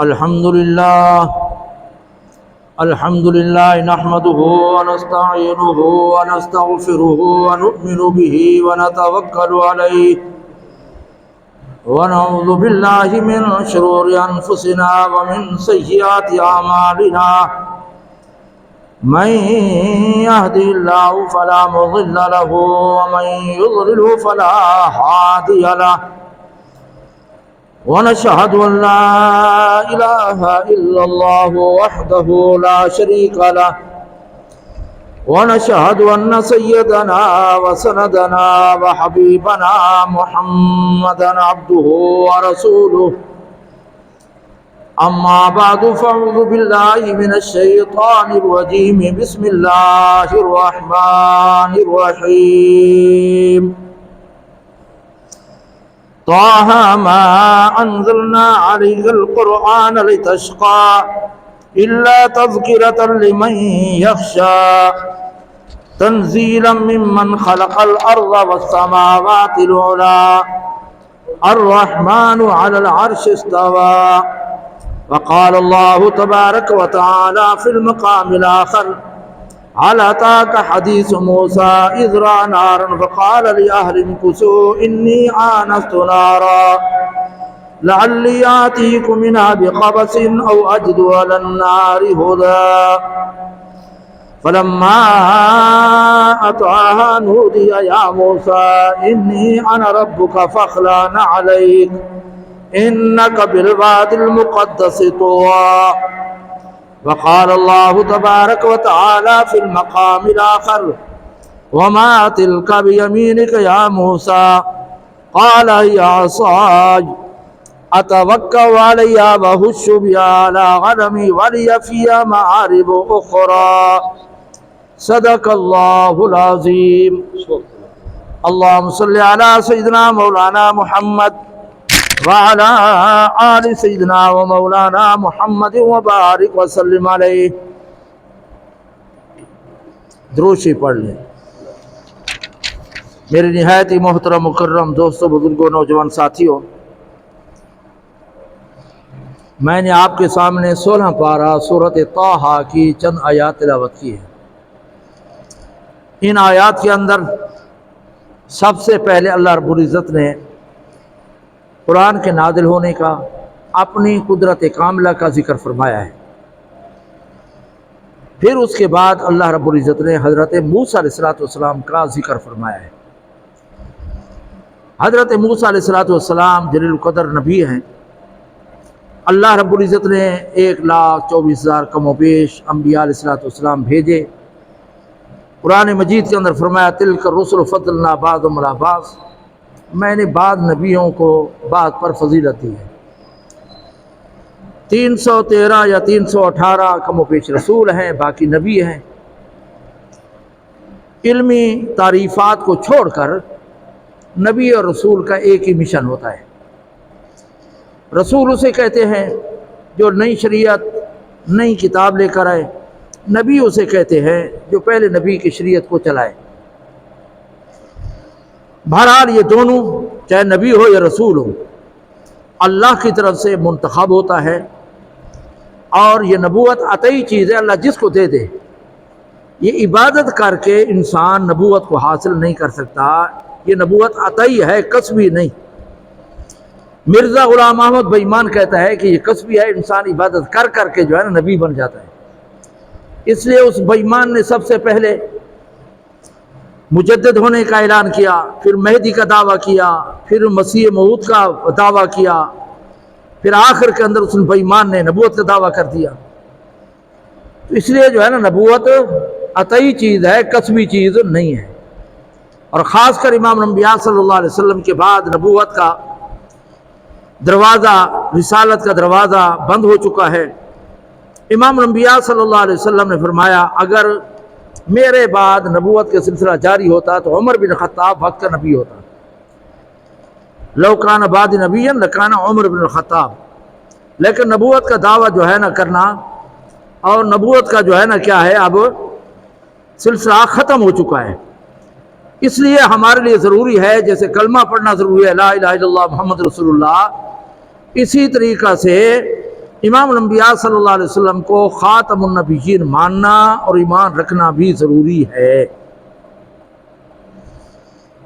الحمد لله نحمده ونستعينه ونستغفره ونؤمن به ونتوكل عليه ونعوذ بالله من شرور أنفسنا ومن سيئات أعمالنا من يهده الله فلا مضل له ومن يضلل فلا هادي له ونشهد أن لا إله إلا الله وحده لا شريك له ونشهد أن سيدنا وسندنا وحبيبنا محمدا عبده ورسوله أما بعد فأعوذ بالله من الشيطان الرجيم بسم الله الرحمن الرحيم طه ما أنزلنا عليك القرآن لتشقى إلا تذكرة لمن يخشى تنزيلا ممن خلق الأرض والسماوات العلى الرحمن على العرش استوى وقال الله تبارك وتعالى في المقام الآخر هل أتاك حديث موسى إذ رأى نارا فقال لأهلهم امكثوا إني آنست نارا لعلي آتيكم منها بقبس أو أجد على النار هدى فلما أتاها نودي يا موسى إني أنا ربك فاخلع عليك إنك بالواد المقدس طوى وقال الله تبارك وتعالى في المقام الآخر وما تلك بيمينك يا موسى قال هي عصاي أتوكأ عليها وأهش بها على غنمي ولي فيها مآرب أخرى صدق الله العظيم اللهم صل على سيدنا مولانا محمد وعلى آل سیدنا و مولانا محمد وبارک وسلم علیہ. دروشی پڑھ لیں. میرے نہایت ہی محترم مکرم دوستوں، بزرگوں، نوجوان ساتھیوں، میں نے آپ کے سامنے 16 پارہ سورۃ طٰہٰ کی چند آیات تلاوت کی ہے. ان آیات کے اندر سب سے پہلے اللہ رب العزت نے قرآن کے نازل ہونے کا، اپنی قدرت کاملہ کا ذکر فرمایا ہے. پھر اس کے بعد اللہ رب العزت نے حضرت موسیٰ علیہ السلام کا ذکر فرمایا ہے. حضرت موسیٰ علیہ السلام جلیل القدر نبی ہیں. اللہ رب العزت نے 1,24,000 کم و بیش انبیاء علیہ السلام بھیجے. قرآن مجید کے اندر فرمایا تلک الرسل فضلنا بعضهم علی بعض، میں نے بعض نبیوں کو بعض پر فضیلت دی ہے. 313 یا 318 کم و بیش رسول ہیں، باقی نبی ہیں. علمی تعریفات کو چھوڑ کر نبی اور رسول کا ایک ہی مشن ہوتا ہے. رسول اسے کہتے ہیں جو نئی شریعت، نئی کتاب لے کر آئے. نبی اسے کہتے ہیں جو پہلے نبی کی شریعت کو چلائے. بہرحال یہ دونوں، چاہے نبی ہو یا رسول ہو، اللہ کی طرف سے منتخب ہوتا ہے. اور یہ نبوت عطائی چیز ہے، اللہ جس کو دے دے. یہ عبادت کر کے انسان نبوت کو حاصل نہیں کر سکتا. یہ نبوت عطائی ہے، کسبی نہیں. مرزا غلام احمد بےایمان کہتا ہے کہ یہ کسبی ہے، انسان عبادت کر کر کے جو ہے نا نبی بن جاتا ہے. اس لیے اس بےایمان نے سب سے پہلے مجدد ہونے کا اعلان کیا، پھر مہدی کا دعویٰ کیا، پھر مسیح موعود کا دعویٰ کیا، پھر آخر کے اندر اس بےایمان نے نبوت کا دعویٰ کر دیا. تو اس لیے جو ہے نا نبوت عطائی چیز ہے، کسبی چیز نہیں ہے. اور خاص کر امام الانبیاء صلی اللہ علیہ وسلم کے بعد نبوت کا دروازہ، رسالت کا دروازہ بند ہو چکا ہے. امام الانبیاء صلی اللہ علیہ وسلم نے فرمایا اگر میرے بعد نبوت کا سلسلہ جاری ہوتا تو عمر بن خطاب وقت کا نبی ہوتا. لو کان بعد نبی لکان عمر بن الخطاب. لیکن نبوت کا دعویٰ جو ہے نا کرنا، اور نبوت کا جو ہے نا کیا ہے، اب سلسلہ ختم ہو چکا ہے. اس لیے ہمارے لیے ضروری ہے، جیسے کلمہ پڑھنا ضروری ہے لا الہ الا اللہ محمد رسول اللہ، اسی طریقہ سے امام الانبیاء صلی اللہ علیہ وسلم کو خاتم النبیین ماننا اور ایمان رکھنا بھی ضروری ہے۔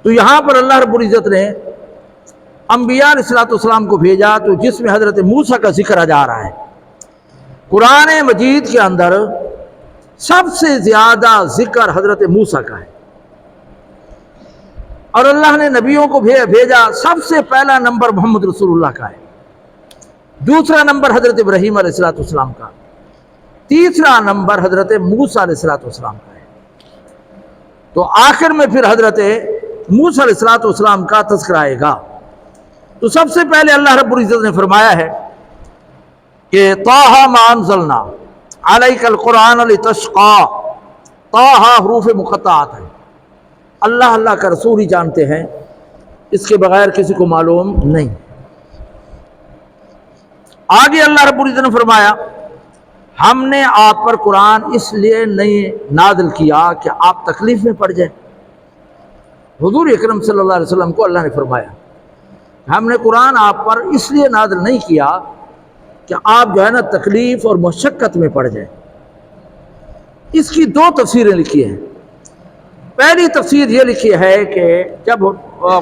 تو یہاں پر اللہ رب العزت نے انبیاء علیہ السلام کو بھیجا، تو جس میں حضرت موسیٰ کا ذکر جا رہا ہے۔ قرآن مجید کے اندر سب سے زیادہ ذکر حضرت موسیٰ کا ہے، اور اللہ نے نبیوں کو بھیجا، سب سے پہلا نمبر محمد رسول اللہ کا ہے، دوسرا نمبر حضرت ابراہیم علیہ السلام کا، تیسرا نمبر حضرت موسیٰ علیہ السلام کا ہے۔ تو آخر میں پھر حضرت موسیٰ علیہ السلام کا تذکرہ آئے گا۔ تو سب سے پہلے اللہ رب العزت نے فرمایا ہے کہ طٰہٰ مَا أَنزَلْنَا عَلَيْكَ الْقُرْآنَ لِتَشْقَىٰ، طٰہٰ حروف مقطعات ہے، اللہ کا رسول ہی جانتے ہیں، اس کے بغیر کسی کو معلوم نہیں۔ آگے اللہ رب العزت نے فرمایا ہم نے آپ پر قرآن اس لیے نہیں نازل کیا کہ آپ تکلیف میں پڑ جائیں۔ حضور اکرم صلی اللہ علیہ وسلم کو اللہ نے فرمایا ہم نے قرآن آپ پر اس لیے نازل نہیں کیا کہ آپ جو ہے نا تکلیف اور مشقت میں پڑ جائیں۔ اس کی دو تفسیریں لکھی ہیں۔ پہلی تفسیر یہ لکھی ہے کہ جب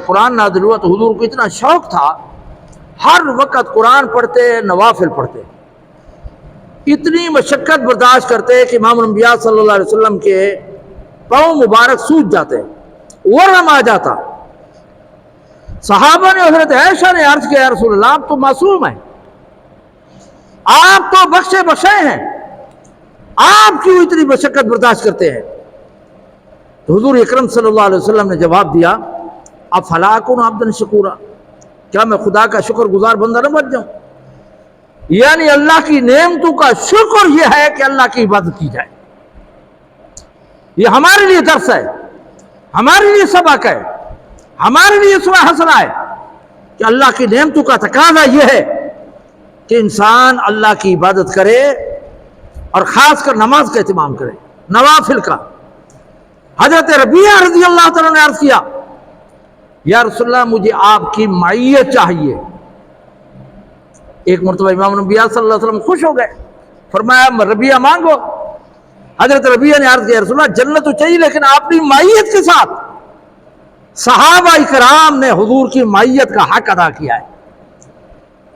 قرآن نازل ہوا تو حضور کو اتنا شوق تھا، ہر وقت قرآن پڑھتے، نوافل پڑھتے، اتنی مشقت برداشت کرتے کہ امام الانبیاء صلی اللہ علیہ وسلم کے پاؤں مبارک سوج جاتے، ورم آ جاتا۔ صحابہ نے حضرت عائشہ نے عرض کیا یا رسول اللہ آپ تو معصوم ہیں، آپ تو بخشے بخشے ہیں، آپ کیوں اتنی مشقت برداشت کرتے ہیں؟ تو حضور اکرم صلی اللہ علیہ وسلم نے جواب دیا افلا اکون عبدا شکورا، کیا میں خدا کا شکر گزار بندہ نہ بن جاؤں؟ یعنی اللہ کی نعمتوں کا شکر یہ ہے کہ اللہ کی عبادت کی جائے۔ یہ ہمارے لیے درس ہے، ہمارے لیے سبق ہے، ہمارے لیے اسوہ حسنہ ہے کہ اللہ کی نعمتوں کا تقاضا یہ ہے کہ انسان اللہ کی عبادت کرے اور خاص کر نماز کا اہتمام کرے، نوافل کا۔ حضرت ربیعہ رضی اللہ تعالیٰ نے عرض کیا یا رسول اللہ مجھے آپ کی معیت چاہیے۔ ایک مرتبہ امام الانبیاء صلی اللہ علیہ وسلم خوش ہو گئے، فرمایا ربیعہ مانگو۔ حضرت ربیعہ نے عرض کیا رسول اللہ جنت تو چاہیے لیکن اپنی معیت کے ساتھ۔ صحابہ کرام نے حضور کی معیت کا حق ادا کیا ہے،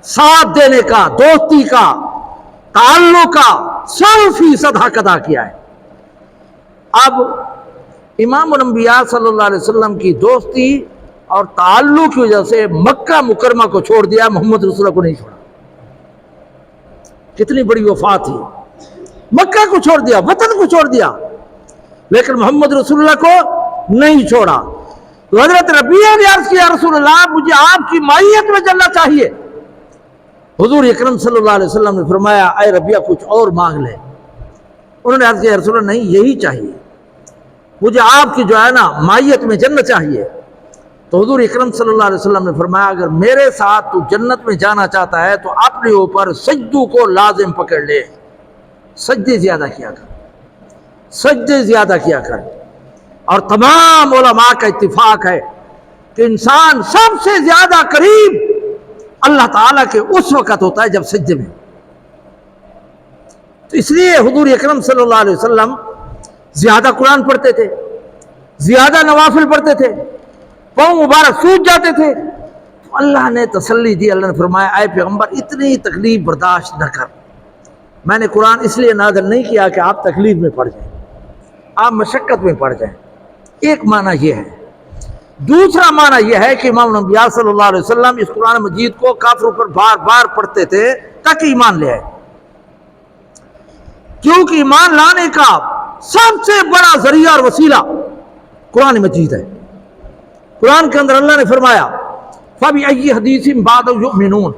ساتھ دینے کا، دوستی کا، تعلق کا 100% حق ادا کیا ہے۔ اب امام الانبیاء صلی اللہ علیہ وسلم کی دوستی اور تعلق کی وجہ سے مکہ مکرمہ کو چھوڑ دیا، محمد رسول اللہ کو نہیں چھوڑا۔ کتنی بڑی وفا تھی، مکہ کو چھوڑ دیا، وطن کو چھوڑ دیا، لیکن محمد رسول اللہ کو نہیں چھوڑا۔ تو حضرت ربیعہ نے عرض کیا رسول اللہ مجھے آپ کی معیت میں جلنا چاہیے۔ حضور اکرم صلی اللہ علیہ وسلم نے فرمایا اے ربیعہ کچھ اور مانگ لے۔ انہوں نے عرض کیا رسول اللہ نہیں یہی چاہیے، مجھے آپ کی جو ہے نا معیت میں جنت چاہیے۔ تو حضور اکرم صلی اللہ علیہ وسلم نے فرمایا اگر میرے ساتھ تو جنت میں جانا چاہتا ہے تو اپنے اوپر سجدوں کو لازم پکڑ لے، سجدے زیادہ کیا کر، سجدے زیادہ کیا کر۔ اور تمام علماء کا اتفاق ہے کہ انسان سب سے زیادہ قریب اللہ تعالیٰ کے اس وقت ہوتا ہے جب سجدے میں۔ تو اس لیے حضور اکرم صلی اللہ علیہ وسلم زیادہ قرآن پڑھتے تھے، زیادہ نوافل پڑھتے تھے، پاؤں مبارک سوج جاتے تھے۔ تو اللہ نے تسلی دی، اللہ نے فرمایا اے پیغمبر اتنی تکلیف برداشت نہ کر، میں نے قرآن اس لیے نازل نہیں کیا کہ آپ تکلیف میں پڑ جائیں، آپ مشقت میں پڑ جائیں۔ ایک معنی یہ ہے۔ دوسرا معنی یہ ہے کہ امام الانبیاء صلی اللہ علیہ وسلم اس قرآن مجید کو کافروں پر بار بار پڑھتے تھے تاکہ ایمان لے آئے، کیونکہ ایمان لانے کا سب سے بڑا ذریعہ اور وسیلہ قرآن مجید ہے۔ قرآن کے اندر اللہ نے فرمایا فَبِأَيِّ حَدِيثٍ بَعْدَهُ يُؤْمِنُونَ،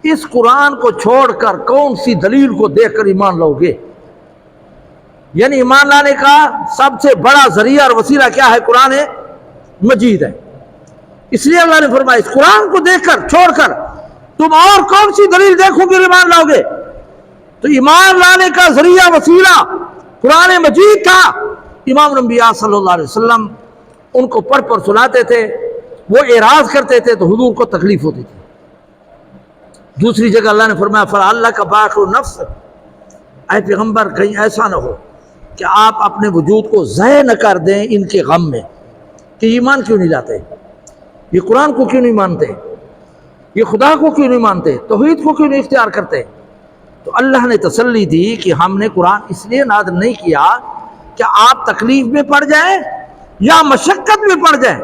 اس قرآن کو چھوڑ کر کون سی دلیل کو دیکھ کر ایمان لاؤ گے؟ یعنی ایمان لانے کا سب سے بڑا ذریعہ اور وسیلہ کیا ہے؟ قرآن مجید ہے۔ اس لیے اللہ نے فرمایا اس قرآن کو دیکھ کر چھوڑ کر تم اور کون سی دلیل دیکھو گے ایمان لاؤ گے؟ تو ایمان لانے کا ذریعہ وسیلہ قرآن مجید تھا۔ امام الانبیاء صلی اللہ علیہ وسلم ان کو پڑھ سناتے تھے، وہ اعراض کرتے تھے تو حضور کو تکلیف ہوتی تھی۔ دوسری جگہ اللہ نے فرمایا فَلَعَلَّكَ بَاخِعٌ نَفْسَكَ، اے پیغمبر کہیں ایسا نہ ہو کہ آپ اپنے وجود کو ضائع نہ کر دیں ان کے غم میں کہ ایمان کیوں نہیں لاتے، یہ قرآن کو کیوں نہیں مانتے، یہ خدا کو کیوں نہیں مانتے، توحید کو کیوں نہیں اختیار کرتے۔ تو اللہ نے تسلی دی کہ ہم نے قرآن اس لیے نازل نہیں کیا کہ آپ تکلیف میں پڑ جائیں یا مشقت میں پڑ جائیں،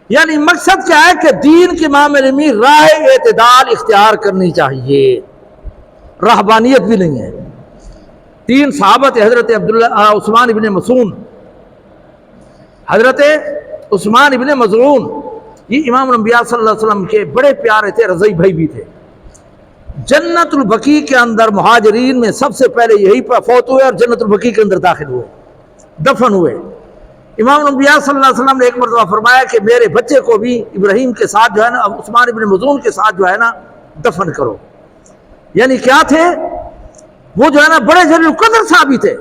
یعنی مقصد کیا ہے کہ دین کے معاملے میں راہ اعتدال اختیار کرنی چاہیے، رہبانیت بھی نہیں ہے۔ 3 صحابہ تھے، حضرت عثمان ابن مسعود، حضرت عثمان ابن مظعون، یہ امام الانبیاء صلی اللہ علیہ وسلم کے بڑے پیارے تھے، رضی بھائی بھی تھے۔ جنت البقیع کے اندر مہاجرین میں سب سے پہلے یہی پر فوت ہوئے اور جنت البقیع کے اندر داخل ہوئے، دفن ہوئے۔ امام الانبیاء صلی اللہ علیہ وسلم نے ایک مرتبہ فرمایا کہ میرے بچے کو بھی ابراہیم کے ساتھ جو ہے نا، عثمان ابن مظعون کے ساتھ جو ہے نا دفن کرو۔ یعنی کیا تھے وہ، جو ہے نا بڑے جلیل القدر صحابی تھے۔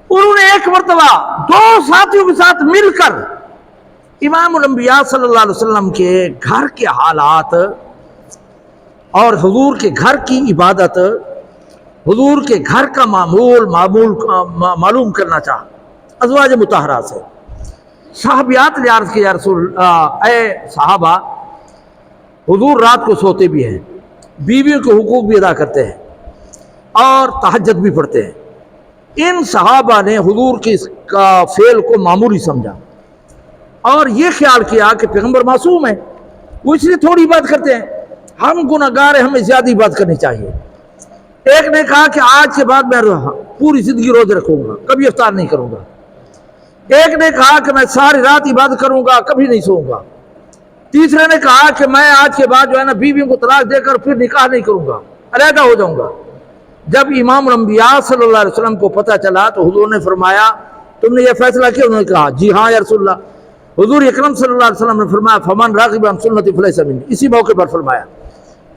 انہوں نے ایک مرتبہ 2 ساتھیوں کے ساتھ مل کر امام الانبیاء صلی اللہ علیہ وسلم کے گھر کے حالات اور حضور کے گھر کی عبادت، حضور کے گھر کا معلوم کرنا چاہا ازواج مطہرات سے۔ صحابیات نے عرض کیا یا رسول اے صحابہ، حضور رات کو سوتے بھی ہیں، بیویوں کے حقوق بھی ادا کرتے ہیں اور تہجد بھی پڑھتے ہیں۔ ان صحابہ نے حضور کی کا فعل کو معمولی سمجھا اور یہ خیال کیا کہ پیغمبر معصوم ہے، وہ اس لیے تھوڑی بات کرتے ہیں، ہم گناہگار ہیں، ہمیں زیادہ بات کرنی چاہیے۔ ایک نے کہا کہ آج کے بعد میں پوری زندگی روزے رکھوں گا، کبھی افطار نہیں کروں گا۔ ایک نے کہا کہ میں ساری رات عبادت کروں گا، کبھی نہیں سوؤں گا۔ تیسرے نے کہا کہ میں آج کے بعد جو ہے نا بیویوں کو طلاق دے کر پھر نکاح نہیں کروں گا، علیحدہ ہو جاؤں گا۔ جب امام الانبیاء صلی اللہ علیہ وسلم کو پتہ چلا تو حضور نے فرمایا تم نے یہ فیصلہ کیا؟ انہوں نے کہا جی ہاں یا رسول اللہ۔ حضور اکرم صلی اللہ علیہ وسلم نے فرمایا فمن راغب عن سنتی فلیس منی، اسی موقع پر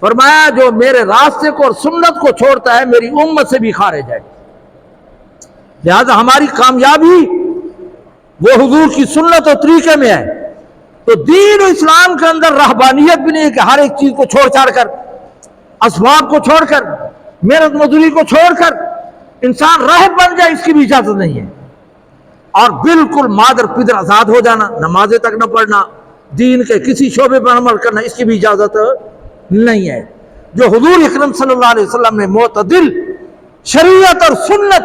فرمایا جو میرے راستے کو اور سنت کو چھوڑتا ہے میری امت سے بھی خارج ہے۔ لہذا ہماری کامیابی وہ حضور کی سنت اور طریقے میں ہے۔ تو دین و اسلام کے اندر رہبانیت بھی نہیں ہے کہ ہر ایک چیز کو چھوڑ چھاڑ کر، اسباب کو چھوڑ کر، محنت مزدوری کو چھوڑ کر انسان راہب بن جائے، اس کی بھی اجازت نہیں ہے۔ اور بالکل مادر پدر آزاد ہو جانا، نمازیں تک نہ پڑھنا، دین کے کسی شعبے پر عمل کرنا، اس کی بھی اجازت نہیں ہے۔ جو حضور اکرم صلی اللہ علیہ وسلم نے معتدل شریعت اور سنت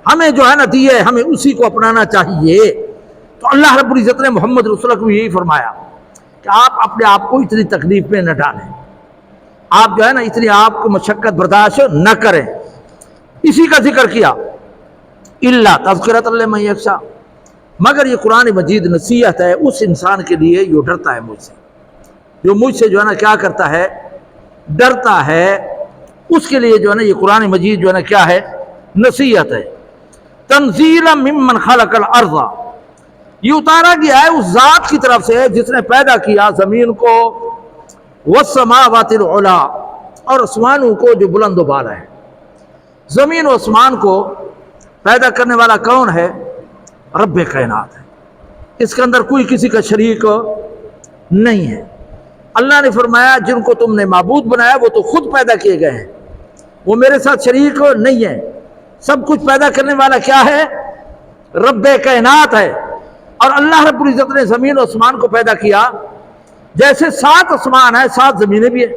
ہمیں جو ہے نا دی ہے، ہمیں اسی کو اپنانا چاہیے۔ تو اللہ رب العزت نے محمد رسول اللہ کو یہی فرمایا کہ آپ اپنے آپ کو اتنی تکلیف میں نہ ڈالیں، آپ جو ہے نا اتنی آپ کو مشقت برداشت نہ کریں۔ اسی کا ذکر کیا الا تذکرۃ لمن یخشی، مگر یہ قرآن مجید نصیحت ہے اس انسان کے لیے جو ڈرتا ہے مجھ سے، جو مجھ سے جو ہے نا کیا کرتا ہے، ڈرتا ہے، اس کے لیے جو ہے نا یہ قرآن مجید جو ہے نا کیا ہے، نصیحت ہے۔ تنزیلا ممن خلق الارض، یہ اتارا گیا ہے اس ذات کی طرف سے جس نے پیدا کیا زمین کو، والسماوات العلی، اور آسمانوں کو جو بلند و بالا ہے۔ زمین و آسمان کو پیدا کرنے والا کون ہے؟ رب کائنات ہے، اس کے اندر کوئی کسی کا شریک نہیں ہے۔ اللہ نے فرمایا جن کو تم نے معبود بنایا وہ تو خود پیدا کیے گئے ہیں، وہ میرے ساتھ شریک نہیں ہے۔ سب کچھ پیدا کرنے والا کیا ہے؟ رب کائنات ہے۔ اور اللہ رب العزت نے زمین و آسمان کو پیدا کیا، جیسے 7 آسمان ہے 7 زمینیں بھی ہیں۔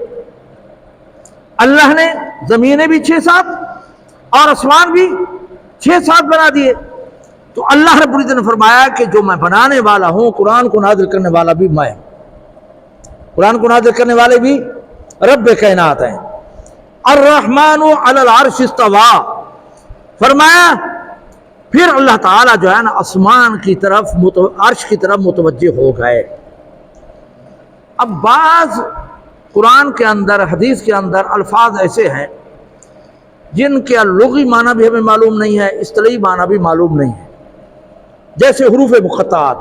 اللہ نے زمینیں بھی 6-7 اور آسمان بھی 6-7 بنا دیے۔ تو اللہ رب العزت نے فرمایا کہ جو میں بنانے والا ہوں، قرآن کو نازل کرنے والا بھی میں، قرآن کو نازل کرنے والے بھی رب کائنات ہیں۔ الرحمن علی العرش استوى، فرمایا پھر اللہ تعالیٰ جو ہے نا آسمان کی طرف عرش کی طرف متوجہ ہو گئے۔ اب بعض قرآن کے اندر، حدیث کے اندر الفاظ ایسے ہیں جن کے لغوی معنی بھی ہمیں معلوم نہیں ہے، اصطلاحی معنی بھی معلوم نہیں ہے، جیسے حروف مقطعات۔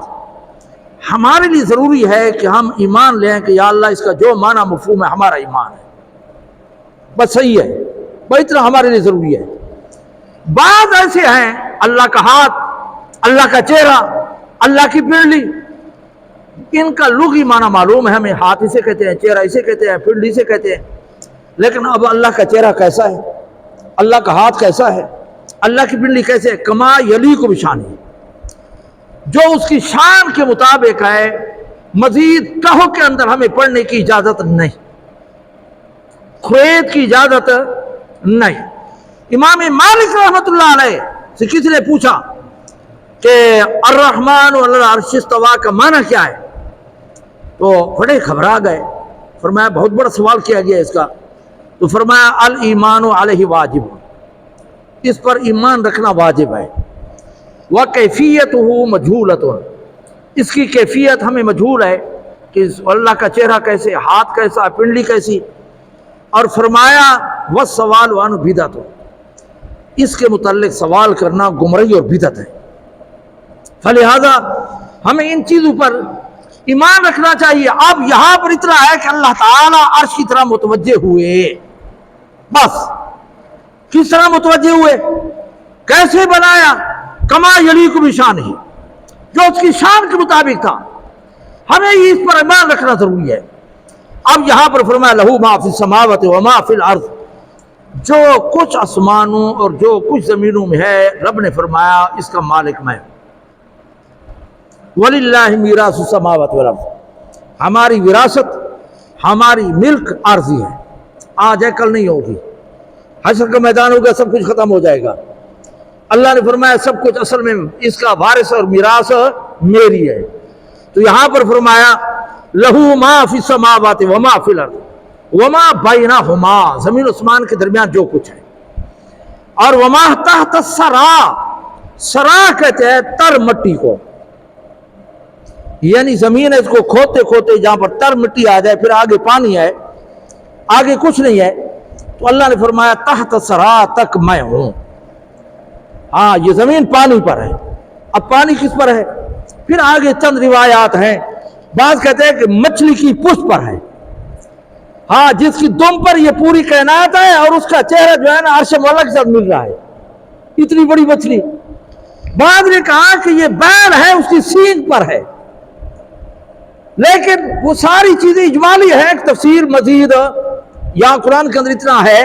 ہمارے لیے ضروری ہے کہ ہم ایمان لیں کہ یا اللہ اس کا جو معنی مفہوم ہے ہمارا ایمان ہے، بس صحیح ہے، بس اتنا ہمارے لیے ضروری ہے۔ بعض ایسے ہیں اللہ کا ہاتھ، اللہ کا چہرہ، اللہ کی پنڈلی، ان کا لغوی معنی معلوم ہے ہمیں، ہاتھ اسے کہتے ہیں، چہرہ اسے کہتے ہیں، پنڈلی اسے کہتے ہیں، لیکن اب اللہ کا چہرہ کیسا ہے، اللہ کا ہاتھ کیسا ہے، اللہ کی پنڈلی کیسے ہے؟ کما یلیق بشانہ، جو اس کی شان کے مطابق ہے، مزید کہو کے اندر ہمیں پڑھنے کی اجازت نہیں، کھوید کی اجازت نہیں۔ امام مالک رحمۃ اللہ علیہ سے کسی نے پوچھا کہ الرحمن علی العرش استویٰ کا معنی کیا ہے، تو بڑے گھبرا گئے، فرمایا بہت بڑا سوال کیا گیا اس کا، تو فرمایا الایمان علیہ واجب، اس پر ایمان رکھنا واجب ہے، وکیفیتہ مجہولۃ، اس کی کیفیت ہمیں مجہول ہے کہ اللہ کا چہرہ کیسے، ہاتھ کیسا، پنڈلی کیسی، اور فرمایا والسوال عنہ بدعۃ، اس کے متعلق سوال کرنا گمراہی اور بدعت ہے، فلہذا ہمیں ان چیزوں پر ایمان رکھنا چاہیے۔ اب یہاں پر اتنا ہے کہ اللہ تعالیٰ عرش کی طرح متوجہ ہوئے، بس کس طرح متوجہ ہوئے، کیسے بنایا، کما یلیق بشانہ، جو اس کی شان کے مطابق تھا، ہمیں اس پر ایمان رکھنا ضروری ہے۔ اب یہاں پر فرمایا لہو ما فی السماوات و ما فی الارض، جو کچھ آسمانوں اور جو کچھ زمینوں میں ہے، رب نے فرمایا اس کا مالک میں ہوں۔ وَلِلَّهِ مِيرَاثُ السَّمَاوَاتِ وَالْأَرْضِ، ہماری وراثت، ہماری ملک عارضی ہے، آج ہے کل نہیں ہوگی، حشر کا میدان ہوگا، سب کچھ ختم ہو جائے گا۔ اللہ نے فرمایا سب کچھ اصل میں اس کا وارث اور میراث میری ہے، تو یہاں پر فرمایا لہو ما فی السماوات وما فی الارض وما بینہما، زمین و آسمان کے درمیان جو کچھ ہے، اور وما تحت الثری، ثری کہتے ہیں تر مٹی کو، یعنی زمین ہے، اس کو کھوتے کھوتے جہاں پر تر مٹی آ جائے، پھر آگے پانی ہے، آگے کچھ نہیں ہے، تو اللہ نے فرمایا تحت الثری تک میں ہوں۔ ہاں یہ زمین پانی پر ہے، اب پانی کس پر ہے، پھر آگے چند روایات ہیں، بعض کہتے ہیں کہ مچھلی کی پشت پر ہے، ہاں جس کی دم پر یہ پوری کائنات ہے، اور اس کا چہرہ جو ہے نا عرش مولا کے ساتھ مل رہا ہے، اتنی بڑی مچھلی۔ بعض نے کہا کہ یہ بیل ہے، اس کی سینگ پر ہے، لیکن وہ ساری چیزیں اجمالی ہیں، تفسیر مزید یہاں قرآن کے اندر اتنا ہے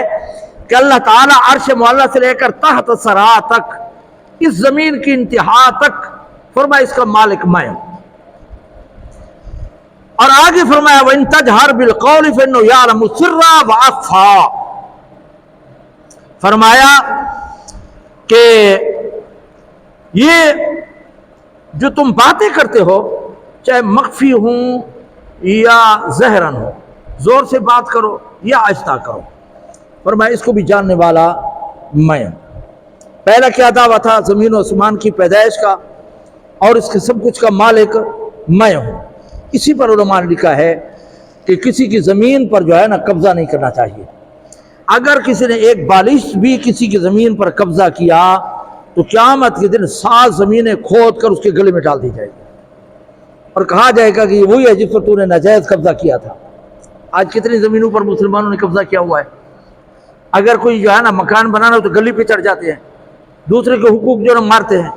کہ اللہ تعالیٰ عرش معلیٰ سے لے کر تحت الثری تک، اس زمین کی انتہا تک فرمایا اس کا مالک میں ہوں، اور آگے فرمایا وَإِن تَجْهَرْ بِالْقَوْلِ فَإِنَّهُ يَعْلَمُ السِّرَّ وَأَخْفَى، فرمایا کہ یہ جو تم باتیں کرتے ہو، چاہے مخفی ہوں یا ظاہراً ہو، زور سے بات کرو یا آہستہ کرو، فرمایا اس کو بھی جاننے والا میں ہوں۔ پہلا کیا دعویٰ تھا، زمین و آسمان کی پیدائش کا اور اس کے سب کچھ کا مالک میں ہوں۔ اسی پر علماء نے لکھا ہے کہ کسی کی زمین پر جو ہے نا قبضہ نہیں کرنا چاہیے، اگر کسی نے ایک بالش بھی کسی کی زمین پر قبضہ کیا تو قیامت کے دن 7 زمینیں کھود کر اس کے گلے میں ڈال دی جائے گی، اور کہا جائے گا کہ یہ وہی ہے جس پر تو نے ناجائز قبضہ کیا تھا۔ آج کتنی زمینوں پر مسلمانوں نے قبضہ کیا ہوا ہے، اگر کوئی جو ہے نا مکان بنانا ہو تو گلی پہ چڑھ جاتے ہیں، دوسرے کے حقوق جو ہے نا مارتے ہیں۔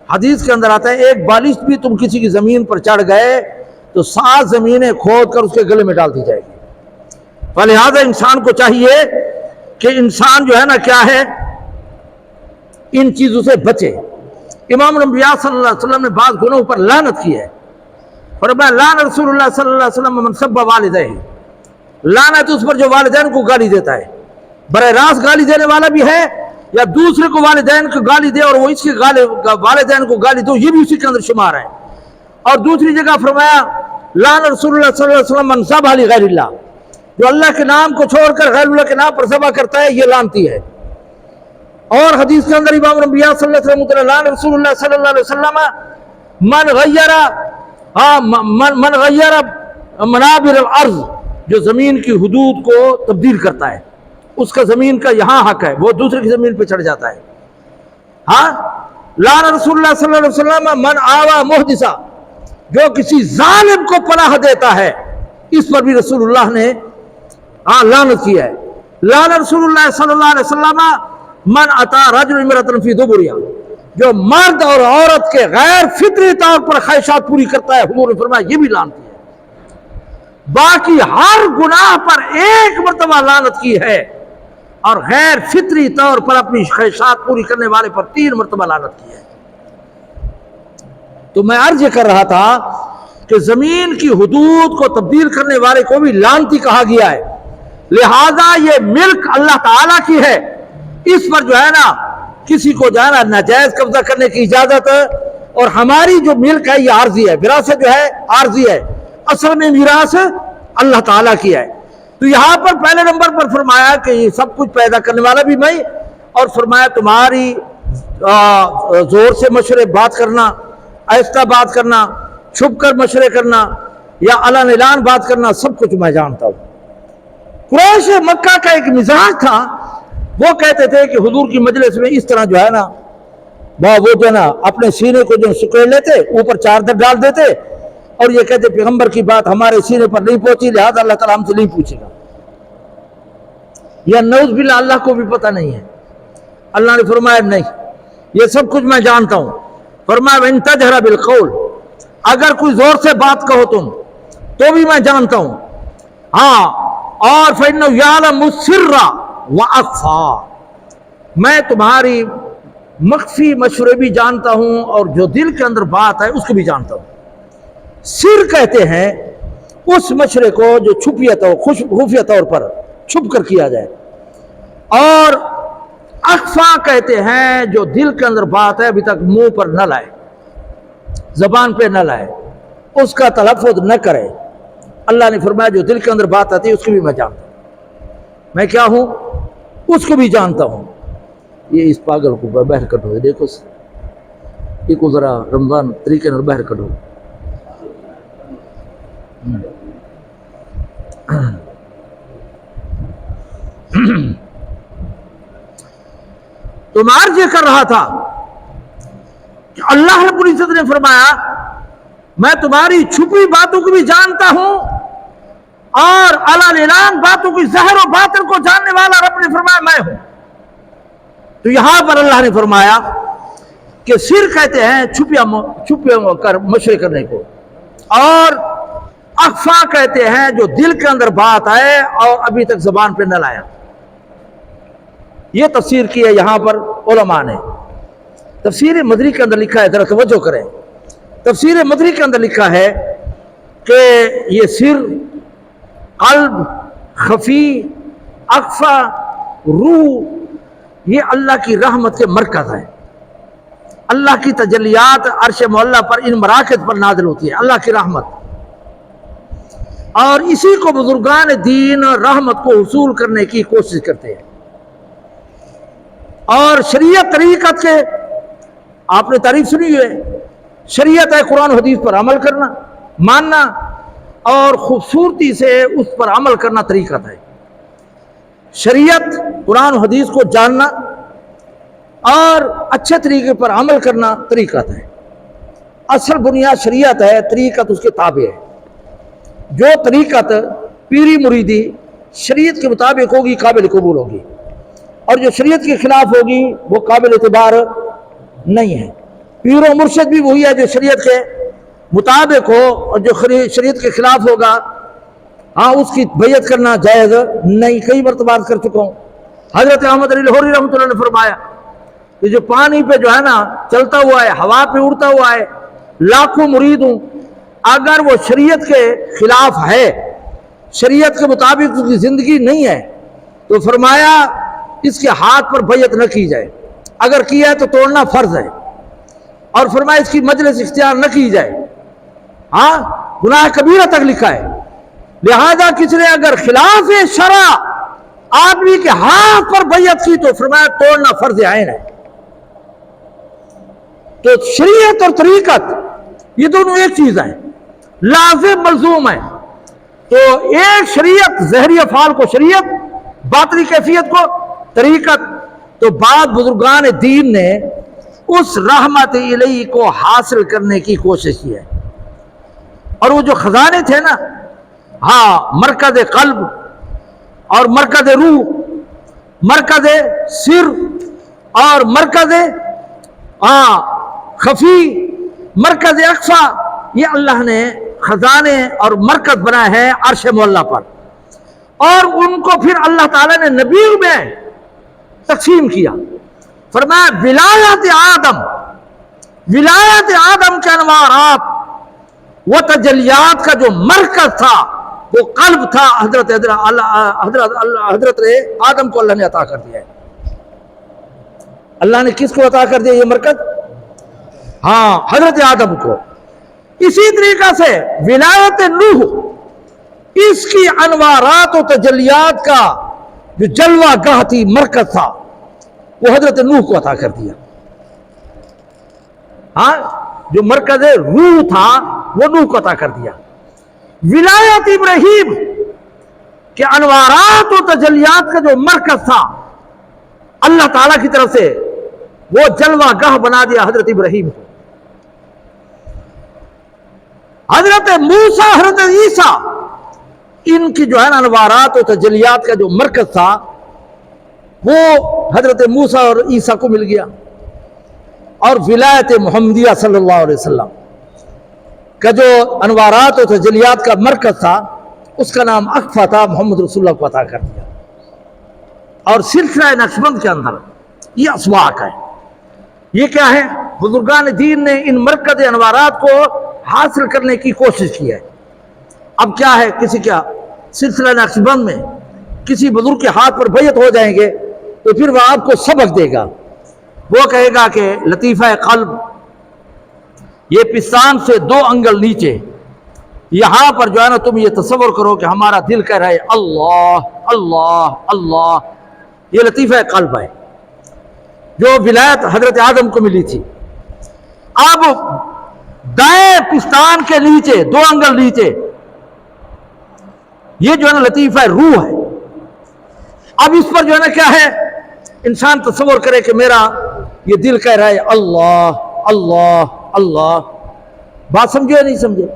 حدیث کے اندر آتا ہے ایک بالش بھی تم کسی کی زمین پر چڑھ گئے تو 7 زمینیں کھود کر اس کے گلے میں ڈال دی جائے گی۔ فلہذا انسان کو چاہیے کہ انسان جو ہے نا کیا ہے، ان چیزوں سے بچے۔ امام الانبیاء صلی اللہ علیہ وسلم نے بعض گناہوں پر لعنت کی ہے، فرمایا لعن رسول اللہ صلی اللہ علیہ وسلم من سب والدیہ، لعنت اس پر جو والدین کو گالی دیتا ہے، براہ راست گالی دینے والا بھی ہے یا دوسرے کو والدین کو گالی دے اور وہ اس کے والدین کو گالی دو، یہ بھی اسی کے اندر شمار ہے۔ اور دوسری جگہ فرمایا لعن رسول اللہ صلی اللہ علیہ وسلم من ذبح لغیر اللہ، جو اللہ کے نام کو چھوڑ کر غیر اللہ کے نام پر ذبح کرتا ہے یہ لعنتی ہے۔ اور حدیث کے اندر امام الانبیاء صلی اللہ علیہ وسلم لعن رسول اللہ صلی اللہ علیہ وسلم من غیر منابر الارض، جو زمین کی حدود کو تبدیل کرتا ہے، اس کا زمین کا یہاں حق ہے، وہ دوسرے کی زمین پہ چڑھ جاتا ہے۔ ہاں لعن رسول اللہ صلی اللہ علیہ وسلم من آوى محدثا، جو کسی ظالم کو پناہ دیتا ہے، اس پر بھی رسول اللہ نے لعنت کی ہے۔ لعن رسول اللہ صلی اللہ علیہ وسلم من اتی رجل امرأة فی دبرها، جو مرد اور عورت کے غیر فطری طور پر خواہشات پوری کرتا ہے، حضور نے فرمایا یہ بھی لعنتی ہے۔ باقی ہر گناہ پر ایک مرتبہ لعنت کی ہے، اور غیر فطری طور پر اپنی خواہشات پوری کرنے والے پر 3 مرتبہ لعنت کی ہے۔ تو میں عرض یہ کر رہا تھا کہ زمین کی حدود کو تبدیل کرنے والے کو بھی لعنتی کہا گیا ہے، لہذا یہ ملک اللہ تعالیٰ کی ہے، اس پر جو ہے نا کسی کو جو ہے نا ناجائز قبضہ کرنے کی اجازت ہے، اور ہماری جو ملک ہے یہ عارضی ہے، وراثت جو ہے عارضی ہے، اصل میں میراث اللہ تعالیٰ کی ہے۔ تو یہاں پر پہلے نمبر پر فرمایا کہ یہ سب کچھ پیدا کرنے والا بھی میں، اور فرمایا تمہاری زور سے مشورے بات کرنا، آہستہ بات کرنا، چھپ کر مشورے کرنا یا علن اعلان بات کرنا، سب کچھ میں جانتا ہوں۔ قریش مکہ کا ایک مزاج تھا، وہ کہتے تھے کہ حضور کی مجلس میں اس طرح جو ہے نا وہ جو ہے نا اپنے سینے کو جو سکیڑ لیتے، اوپر چادر ڈال دیتے، اور یہ کہتے پیغمبر کی بات ہمارے سینے پر نہیں پہنچی، لہذا اللہ تعالیٰ ہم سے نہیں پوچھے گا، یا نعوذ باللہ اللہ کو بھی پتہ نہیں ہے۔ اللہ نے فرمایا نہیں، یہ سب کچھ میں جانتا ہوں۔ فرمایا وَإِن تَجْهَرَ بِالْقَوْلِ، اگر کوئی زور سے بات کہو تم تو بھی میں جانتا ہوں، ہاں، اور فَإِنَّهُ يَعْلَمُ السِّرَّ وَأَخْفَى، میں تمہاری مخفی مشورے بھی جانتا ہوں اور جو دل کے اندر بات ہے اس کو بھی جانتا ہوں۔ سر کہتے ہیں اس مشورے کو جو خفیہ طور پر چھپ کر کیا جائے، اور اخفا کہتے ہیں جو دل کے اندر بات ہے ابھی تک منہ پر نہ لائے، زبان پہ نہ لائے، اس کا تلفظ نہ کرے۔ اللہ نے فرمایا جو دل کے اندر بات آتی ہے اس کو بھی میں جانتا ہوں، میں کیا ہوں اس کو بھی جانتا ہوں۔ یہ اس پاگل کو باہر کٹو، دیکھو یہ کو ذرا رمضان طریقے سے باہر کٹو۔ تو میں عرض یہ کر رہا تھا کہ اللہ رب العزت نے فرمایا میں تمہاری چھپی باتوں کو بھی جانتا ہوں، اور علن اعلان باتوں کی ظاہر و باطن کو جاننے والا رب نے فرمایا میں ہوں۔ تو یہاں پر اللہ نے فرمایا کہ سر کہتے ہیں چھپے کر مشورے کرنے کو، اور اخفا کہتے ہیں جو دل کے اندر بات آئے اور ابھی تک زبان پہ نہ لایا۔ یہ تفسیر کی ہے یہاں پر علماء نے۔ تفسیر مدری کے اندر لکھا ہے، ذرا توجہ کریں، تفسیر مدری کے اندر لکھا ہے کہ یہ سر، قلب، خفی، اخفا، روح، یہ اللہ کی رحمت کے مرکز ہے۔ اللہ کی تجلیات عرش معلیٰ پر ان مراکز پر نازل ہوتی ہے، اللہ کی رحمت، اور اسی کو بزرگان دین رحمت کو حصول کرنے کی کوشش کرتے ہیں۔ اور شریعت طریقت کے آپ نے تعریف سنی ہے، شریعت ہے قرآن و حدیث پر عمل کرنا، ماننا، اور خوبصورتی سے اس پر عمل کرنا طریقت ہے۔ شریعت قرآن و حدیث کو جاننا اور اچھے طریقے پر عمل کرنا طریقت ہے۔ اصل بنیاد شریعت ہے، طریقت اس کے تابع ہے۔ جو طریقت پیری مریدی شریعت کے مطابق ہوگی قابل قبول ہوگی، اور جو شریعت کے خلاف ہوگی وہ قابل اعتبار نہیں ہے۔ پیر و مرشد بھی وہی ہے جو شریعت کے مطابق ہو، اور جو شریعت کے خلاف ہوگا ہاں اس کی بیعت کرنا جائز نہیں۔ کئی مرتبہ عرض کر چکا ہوں، حضرت احمد علی لاہوری رحمۃ اللہ نے فرمایا کہ جو پانی پہ جو ہے نا چلتا ہوا ہے، ہوا پہ اڑتا ہوا ہے، لاکھوں مرید ہوں، اگر وہ شریعت کے خلاف ہے، شریعت کے مطابق اس کی زندگی نہیں ہے، تو فرمایا اس کے ہاتھ پر بیعت نہ کی جائے، اگر کیا ہے تو توڑنا فرض ہے، اور فرمایا اس کی مجلس اختیار نہ کی جائے، ہاں گناہ کبیرہ تک لکھا ہے۔ لہذا کسی نے اگر خلاف شرع آدمی کے ہاتھ پر بیعت کی تو فرمایا توڑنا فرض عین ہے۔ تو شریعت اور طریقت یہ دونوں ایک چیز ہے، لازم ملزوم ہے۔ تو ایک شریعت ظاہری افعال کو شریعت، باطنی کیفیت کو طریقت۔ تو بعض بزرگان دین نے اس رحمت الہی کو حاصل کرنے کی کوشش کی ہے، اور وہ جو خزانے تھے نا، ہاں مرکز قلب اور مرکز روح، مرکز سر اور مرکز خفی، مرکز اخفا، یہ اللہ نے خزانے اور مرکز بنا ہے عرش معلیٰ پر، اور ان کو پھر اللہ تعالیٰ نے نبیوں میں تقسیم کیا۔ فرمایا ولایت آدم کے انوارات وہ تجلیات کا جو مرکز تھا، وہ قلب تھا، حضرت آدم کو اللہ نے عطا کر دیا ہے۔ اللہ نے کس کو عطا کر دیا یہ مرکز؟ ہاں، حضرت آدم کو۔ اسی طریقہ سے ولایت نوح، اس کی انوارات و تجلیات کا جو جلوہ گاہ تھی، مرکز تھا، وہ حضرت نوح کو عطا کر دیا۔ ہاں، جو مرکز روح تھا وہ نوح کو عطا کر دیا۔ ولایت ابراہیم کے انوارات و تجلیات کا جو مرکز تھا، اللہ تعالیٰ کی طرف سے وہ جلوہ گاہ بنا دیا حضرت ابراہیم کو۔ حضرت موسیٰ، حضرت عیسیٰ، ان کی جو ہے نا انوارات و تجلیات کا جو مرکز تھا، وہ حضرت موسیٰ اور عیسیٰ کو مل گیا۔ اور ولایت محمدیہ صلی اللہ علیہ وسلم کا جو انوارات و تجلیات کا مرکز تھا، اس کا نام اقفا تھا، محمد رسول اللہ کو عطا کر دیا۔ اور سلسلہ نقشبند کے اندر یہ اسواق ہے۔ یہ کیا ہے؟ بزرگان دین نے ان مرکز انوارات کو حاصل کرنے کی کوشش کی ہے۔ اب کیا ہے، کسی کا سلسلہ نقشبند میں کسی بزرگ کے ہاتھ پر بیعت ہو جائیں گے تو پھر وہ آپ کو سبق دے گا۔ وہ کہے گا کہ لطیفہ قلب، یہ پستان سے 2 انگل نیچے، یہاں پر جو ہے نا تم یہ تصور کرو کہ ہمارا دل کہہ رہا ہے اللہ اللہ اللہ، یہ لطیفہ قلب ہے جو ولایت حضرت آدم کو ملی تھی۔ اب دائیں پستان کے نیچے 2 انگل نیچے یہ جو ہے نا لطیفہ روح ہے۔ اب اس پر جو ہے نا کیا ہے، انسان تصور کرے کہ میرا یہ دل کہہ رہا ہے اللہ اللہ اللہ۔ بات سمجھے نہیں سمجھے؟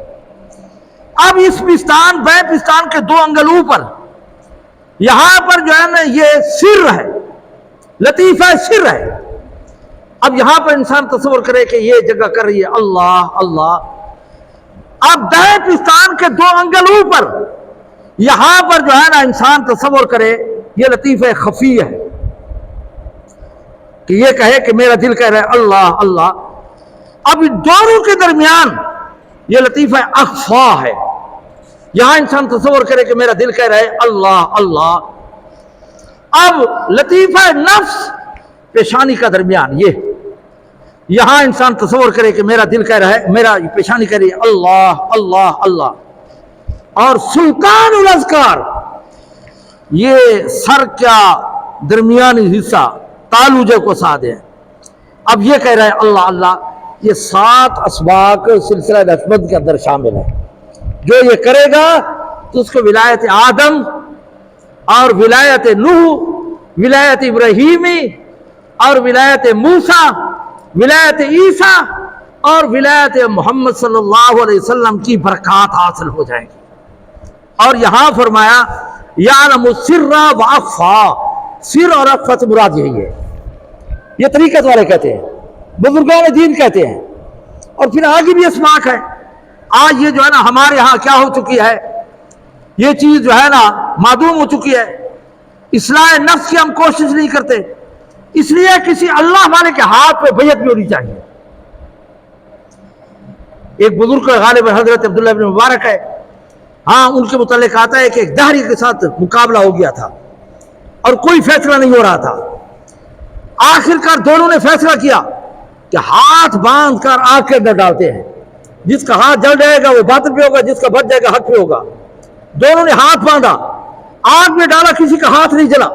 اب اس پستان، بائیں پستان کے 2 انگل اوپر، یہاں پر جو ہے نا یہ سر ہے، لطیفہ سر ہے۔ اب یہاں پر انسان تصور کرے کہ یہ جگہ کر رہی ہے اللہ اللہ۔ اب دائیں پستان کے 2 انگل اوپر، یہاں پر جو ہے نا انسان تصور کرے یہ لطیفہ خفی ہے، کہ یہ کہے کہ میرا دل کہہ رہا ہے اللہ اللہ۔ اب ان دونوں کے درمیان یہ لطیفہ اخفا ہے، یہاں انسان تصور کرے کہ میرا دل کہہ رہا ہے اللہ اللہ۔ اب لطیفہ نفس پیشانی کا درمیان، یہ یہاں انسان تصور کرے کہ میرا دل کہہ رہا ہے، میرا پیشانی کہہ رہی ہے اللہ اللہ اللہ۔ اور سلطان الاذکار، یہ سر کا درمیانی حصہ تالوجے کو ساتھ ہے۔ اب یہ کہہ رہا ہے اللہ اللہ۔ یہ 7 اسباق سلسلہ نقشبند کے اندر شامل ہے۔ جو یہ کرے گا تو اس کو ولایت آدم اور ولایت نوح، ولایت ابراہیمی اور ولایت موسیٰ، ولایت عیسیٰ اور ولایت محمد صلی اللہ علیہ وسلم کی برکات حاصل ہو جائیں گی۔ اور یہاں فرمایا یعلم السر و اخفا، سر اور اخفا سے مراد یہی ہے۔ یہ طریقت والے کہتے ہیں، بزرگان دین کہتے ہیں۔ اور پھر آگے بھی اسماک ہے۔ آج یہ جو ہے نا ہمارے ہاں کیا ہو چکی ہے، یہ چیز جو ہے نا معدوم ہو چکی ہے۔ اصلاح نفس کی ہم کوشش نہیں کرتے، اس لیے کسی اللہ والے کے ہاتھ پہ بیعت بھی ہونی چاہیے۔ ایک بزرگ کا غالب حضرت عبداللہ بن مبارک ہے، ہاں ان کے متعلق آتا ہے کہ ایک دہری کے ساتھ مقابلہ ہو گیا تھا اور کوئی فیصلہ نہیں ہو رہا تھا۔ آخر کار دونوں نے فیصلہ کیا کہ ہاتھ باندھ کر آگ کے اندر ڈالتے ہیں، جس کا ہاتھ جل جائے گا وہ باطل پہ ہوگا، جس کا بچ جائے گا حق پہ ہوگا۔ دونوں نے ہاتھ باندھا، آگ میں ڈالا، کسی کا ہاتھ نہیں جلا۔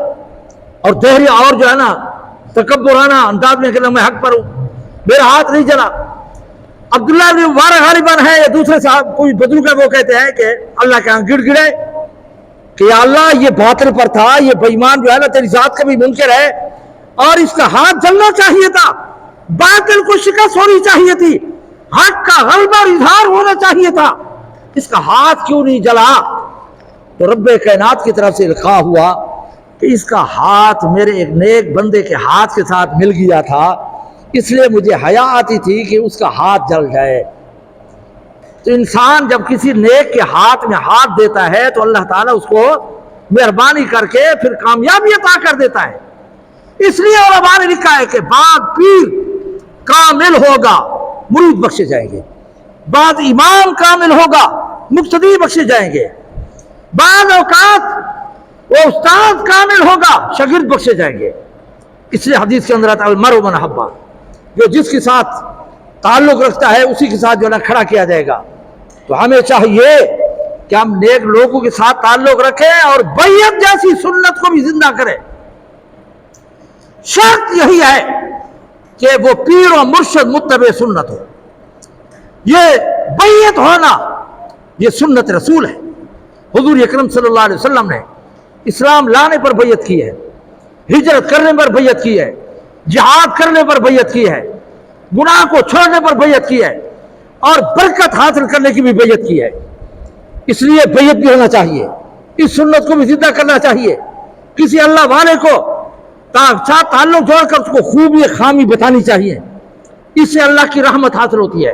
اور دہری اور جو ہے نا تکبرانہ انداز میں کہ میں حق پر ہوں، میرا ہاتھ نہیں جلا۔ عبداللہ بن مبارک غالباً ہے یا دوسرے صاحب کوئی بزرگ ہے، وہ کہتے ہیں کہ اللہ کے ہاں گڑ گڑے کہ یا اللہ یہ باطل پر تھا، یہ بے ایمان جو ہے نا تیری ذات کا بھی منکر ہے، اور اس کا ہاتھ جلنا چاہیے تھا، باطل کو شکست ہونی چاہیے تھی، حق کا غلبہ اور اظہار ہونا چاہیے تھا، اس کا ہاتھ کیوں نہیں جلا؟ تو رب کائنات کی طرف سے القاء ہوا کہ اس کا ہاتھ میرے ایک نیک بندے کے ہاتھ کے ساتھ مل گیا تھا، اس لیے مجھے حیا آتی تھی کہ اس کا ہاتھ جل جائے۔ تو انسان جب کسی نیک کے ہاتھ میں ہاتھ دیتا ہے تو اللہ تعالیٰ اس کو مہربانی کر کے پھر کامیابی عطا کر دیتا ہے. اس لیے علماء نے لکھا ہے کہ بعض پیر کامل ہوگا مرید بخشے جائیں گے، بعض امام کامل ہوگا مقتدی بخشے جائیں گے، بعض اوقات وہ استاد کامل ہوگا شاگرد بخشے جائیں گے. اس لیے حدیث کے اندر آتا ہے المرء من احب، جو جس کے ساتھ تعلق رکھتا ہے اسی کے ساتھ جو ہے نا کھڑا کیا جائے گا. تو ہمیں چاہیے کہ ہم نیک لوگوں کے ساتھ تعلق رکھیں اور بیعت جیسی سنت کو بھی زندہ کریں. شرط یہی ہے کہ وہ پیر و مرشد متبع سنت ہو. یہ بیعت ہونا یہ سنت رسول ہے. حضور اکرم صلی اللہ علیہ وسلم نے اسلام لانے پر بیعت کی ہے، ہجرت کرنے پر بیعت کی ہے، جہاد کرنے پر بیعت کی ہے، گناہ کو چھوڑنے پر بیعت کی ہے اور برکت حاصل کرنے کی بھی بیعت کی ہے. اس لیے بیعت بھی ہونا چاہیے، اس سنت کو بھی زندہ کرنا چاہیے. کسی اللہ والے کو ساتھ تعلق جوڑ کر اس کو خوب یہ خامی بتانی چاہیے. اس سے اللہ کی رحمت حاصل ہوتی ہے.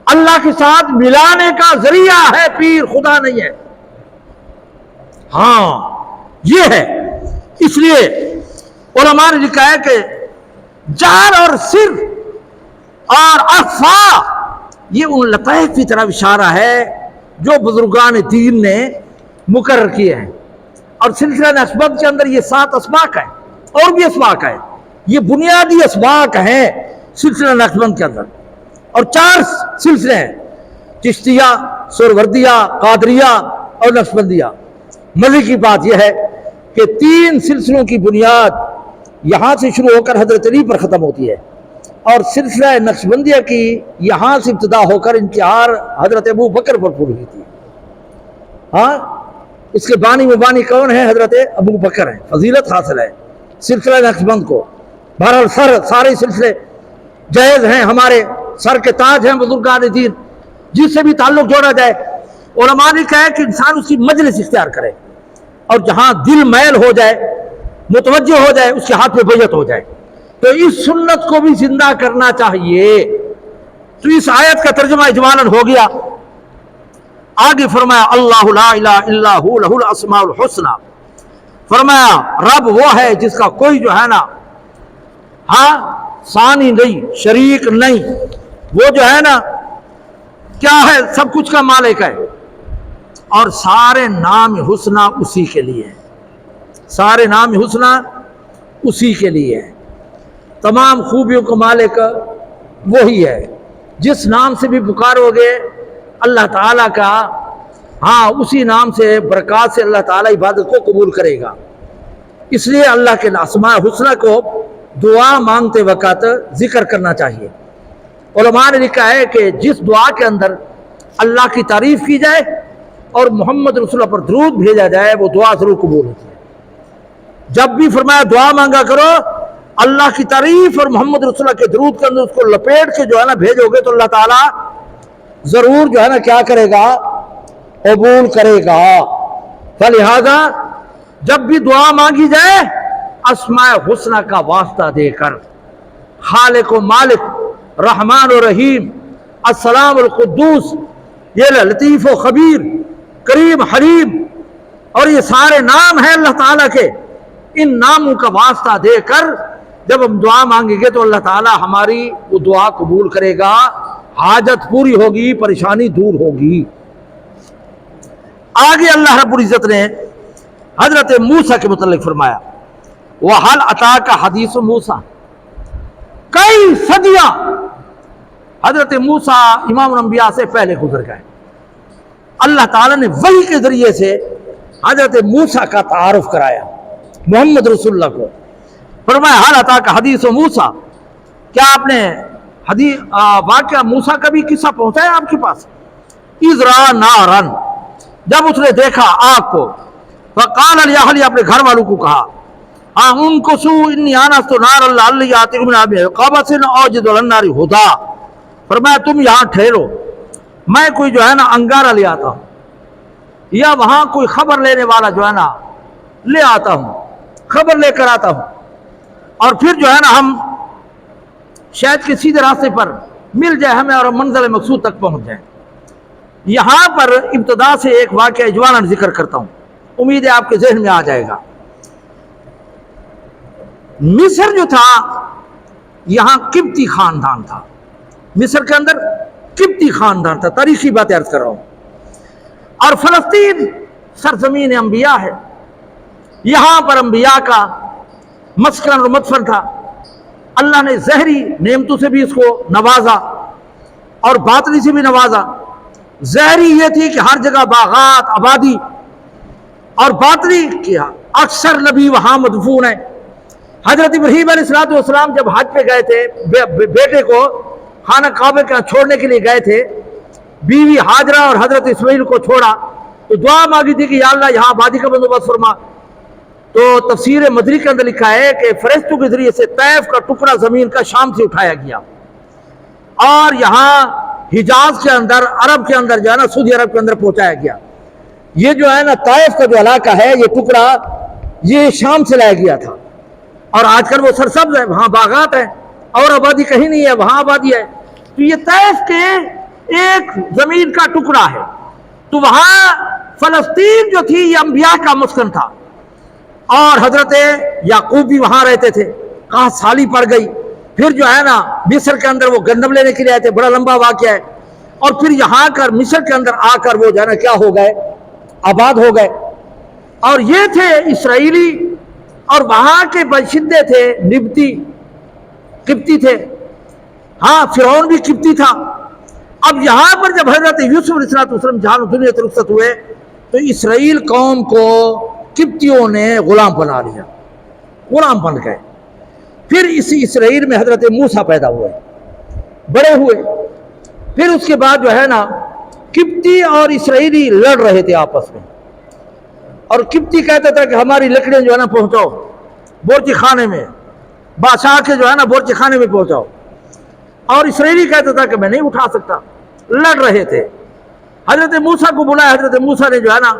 اللہ کے ساتھ ملانے کا ذریعہ ہے پیر، خدا نہیں ہے. ہاں یہ ہے. اس لیے علماء نے لکھا ہے کہ جہر اور سر اور اخفا یہ ان لطائف کی طرف اشارہ ہے جو بزرگان دین نے مقرر کیے ہیں. اور سلسلہ نقشبند کے اندر یہ 7 اسباق ہیں اور بھی اسباق ہیں. یہ بنیادی اسباق ہیں سلسلہ نقشبند کے اندر. اور 4 سلسلے ہیں: چشتیہ، سہروردیہ، قادریہ اور نقشبندیہ. مزے کی بات یہ ہے کہ 3 سلسلوں کی بنیاد یہاں سے شروع ہو کر حضرت علی پر ختم ہوتی ہے اور سلسلہ نقشبندیہ کی یہاں سے ابتدا ہو کر انتہار حضرت ابو بکر پر پوری ہوئی تھی. ہاں اس کے بانی مبانی کون ہیں؟ حضرت ابو بکر ہیں. فضیلت حاصل ہے سلسلہ نقشبند کو. بہرحال سارے سلسلے جائز ہیں، ہمارے سر کے تاج ہیں بزرگان دین. جس سے بھی تعلق جوڑا جائے علماء نے کہا ہے کہ انسان اس کی مجلس اختیار کرے اور جہاں دل میل ہو جائے، متوجہ ہو جائے، اس کے ہاتھ میں بیعت ہو جائے. تو اس سنت کو بھی زندہ کرنا چاہیے. تو اس آیت کا ترجمہ اجمالاً ہو گیا. آگے فرمایا اللہ لا الہ الا ہو لہ الاسماء الحسنی. فرمایا رب وہ ہے جس کا کوئی جو ہے نا ثانی نہیں، شریک نہیں. وہ جو ہے نا کیا ہے؟ سب کچھ کا مالک ہے اور سارے نام حسنہ اسی کے لیے ہے. سارے نام حسنہ اسی کے لیے ہے. تمام خوبیوں کا مالک وہی ہے. جس نام سے بھی پکارو گے اللہ تعالیٰ کا، اسی نام سے برکات سے اللہ تعالیٰ عبادت کو قبول کرے گا. اس لیے اللہ کے اسماء حسنہ کو دعا مانگتے وقت ذکر کرنا چاہیے. علماء نے لکھا ہے کہ جس دعا کے اندر اللہ کی تعریف کی جائے اور محمد رسول اللہ پر درود بھیجا جائے وہ دعا ضرور قبول ہوتی ہے. جب بھی فرمایا دعا مانگا کرو اللہ کی تعریف اور محمد رسول اللہ کے درود کے اندر اس کو لپیٹ کے جو ہے نا بھیجو گے تو اللہ تعالیٰ ضرور جو ہے نا کیا کرے گا؟ قبول کرے گا. فلہذا جب بھی دعا مانگی جائے اسماء حسنہ کا واسطہ دے کر، خالق و مالک، رحمان و رحیم، السلام القدوس، یہ لطیف و خبیر، کریم حلیم، اور یہ سارے نام ہیں اللہ تعالیٰ کے. ان ناموں کا واسطہ دے کر جب ہم دعا مانگیں گے تو اللہ تعالیٰ ہماری وہ دعا قبول کرے گا، حاجت پوری ہوگی، پریشانی دور ہوگی. آگے اللہ رب العزت نے حضرت موسیٰ کے متعلق فرمایا وَحَلْ أَتَاكَ حَدِيثُ موسیٰ. کئی صدیاں حضرت موسیٰ امام الانبیاء سے پہلے گزر گئے. اللہ تعالیٰ نے وحی کے ذریعے سے حضرت موسیٰ کا تعارف کرایا محمد رسول اللہ کو. فرمایا حَلْ أَتَاكَ حَدِيثُ موسیٰ، کیا آپ نے واقعہ موسیٰ کا بھی قصہ پہنچا ہے آپ کے پاس؟ اِذْ رَأَىٰ نَارًا، جب اس نے دیکھا آگ کو، فَقَالَ لِأَهْلِهِ، اپنے گھر والوں کو کہا، انکسوا انی آنست نارا لعلی آتیکم منہا بقبس اوجد علی النار ھدی. فرمایا تم یہاں ٹھہرو، میں کوئی جو ہے نا انگارہ لے آتا ہوں یا وہاں کوئی خبر لینے والا جو ہے نا لے آتا ہوں، خبر لے کر آتا ہوں، اور پھر جو ہے نا ہم شاید کے سیدھے راستے پر مل جائے ہمیں اور منزل مقصود تک پہنچ جائیں. یہاں پر ابتدا سے ایک واقعہ اجمالاً ذکر کرتا ہوں، امید ہے آپ کے ذہن میں آ جائے گا۔ مصر جو تھا یہاں قبطی خاندان تھا، مصر کے اندر قبطی خاندان تھا، تاریخی باتیں عرض کر رہا ہوں۔ اور فلسطین سرزمین انبیاء ہے، یہاں پر انبیاء کا مسکن اور مدفن تھا۔ اللہ نے ظاہری نعمتوں سے بھی اس کو نوازا اور باطنی سے بھی نوازا۔ ظاہری یہ تھی کہ ہر جگہ باغات، آبادی، اور باطنی کیا اکثر نبی وہاں مدفون ہیں۔ حضرت ابراہیم علیہ السلام جب حج پہ گئے تھے، بیٹے کو خانہ کعبہ کا چھوڑنے کے لیے گئے تھے، بیوی ہاجرہ اور حضرت اسماعیل کو چھوڑا تو دعا مانگی تھی کہ یا اللہ یہاں آبادی کا بندوبست فرما۔ تو تفسیر مدری کے اندر لکھا ہے کہ فرشتوں کے ذریعے سے طیف کا ٹکڑا زمین کا شام سے اٹھایا گیا اور یہاں حجاز کے اندر، عرب کے اندر جو ہے نا، سعودی عرب کے اندر پہنچایا گیا۔ یہ جو ہے نا طائف کا جو علاقہ ہے، یہ ٹکڑا یہ شام سے لایا گیا تھا، اور آج کل وہ سرسبز ہے، وہاں باغات ہیں اور آبادی کہیں نہیں ہے، وہاں آبادی ہے۔ تو یہ طائف کے ایک زمین کا ٹکڑا ہے۔ تو وہاں فلسطین جو تھی یہ انبیاء کا مسکن تھا، اور حضرت یعقوب بھی وہاں رہتے تھے۔ کہاں سالی پڑ گئی، پھر جو ہے نا مصر کے اندر وہ گندم لینے کے لیے آئے تھے، بڑا لمبا واقعہ ہے، اور پھر یہاں کر مصر کے اندر آ کر وہ جو ہے نا کیا ہو گئے، آباد ہو گئے۔ اور یہ تھے اسرائیلی، اور وہاں کے باشندے تھے نبتی، قبطی تھے۔ ہاں فرعون بھی قبطی تھا۔ اب یہاں پر جب حضرت یوسف علیہ السلام جہاں دنیا سے رخصت ہوئے تو اسرائیل قوم کو قبطیوں نے غلام بنا لیا، غلام بن گئے۔ پھر اسی اسرائیل میں حضرت موسیٰ پیدا ہوئے، بڑے ہوئے۔ پھر اس کے بعد جو ہے نا قبطی اور اسرائیلی لڑ رہے تھے آپس میں، اور قبطی کہتا تھا کہ ہماری لکڑیاں جو ہے نا پہنچاؤ بورچی خانے میں، بادشاہ کے جو ہے نا بورچی خانے میں پہنچاؤ، اور اسرائیلی کہتا تھا کہ میں نہیں اٹھا سکتا۔ لڑ رہے تھے۔ حضرت موسیٰ کو بلایا، حضرت موسیٰ نے جو ہے نا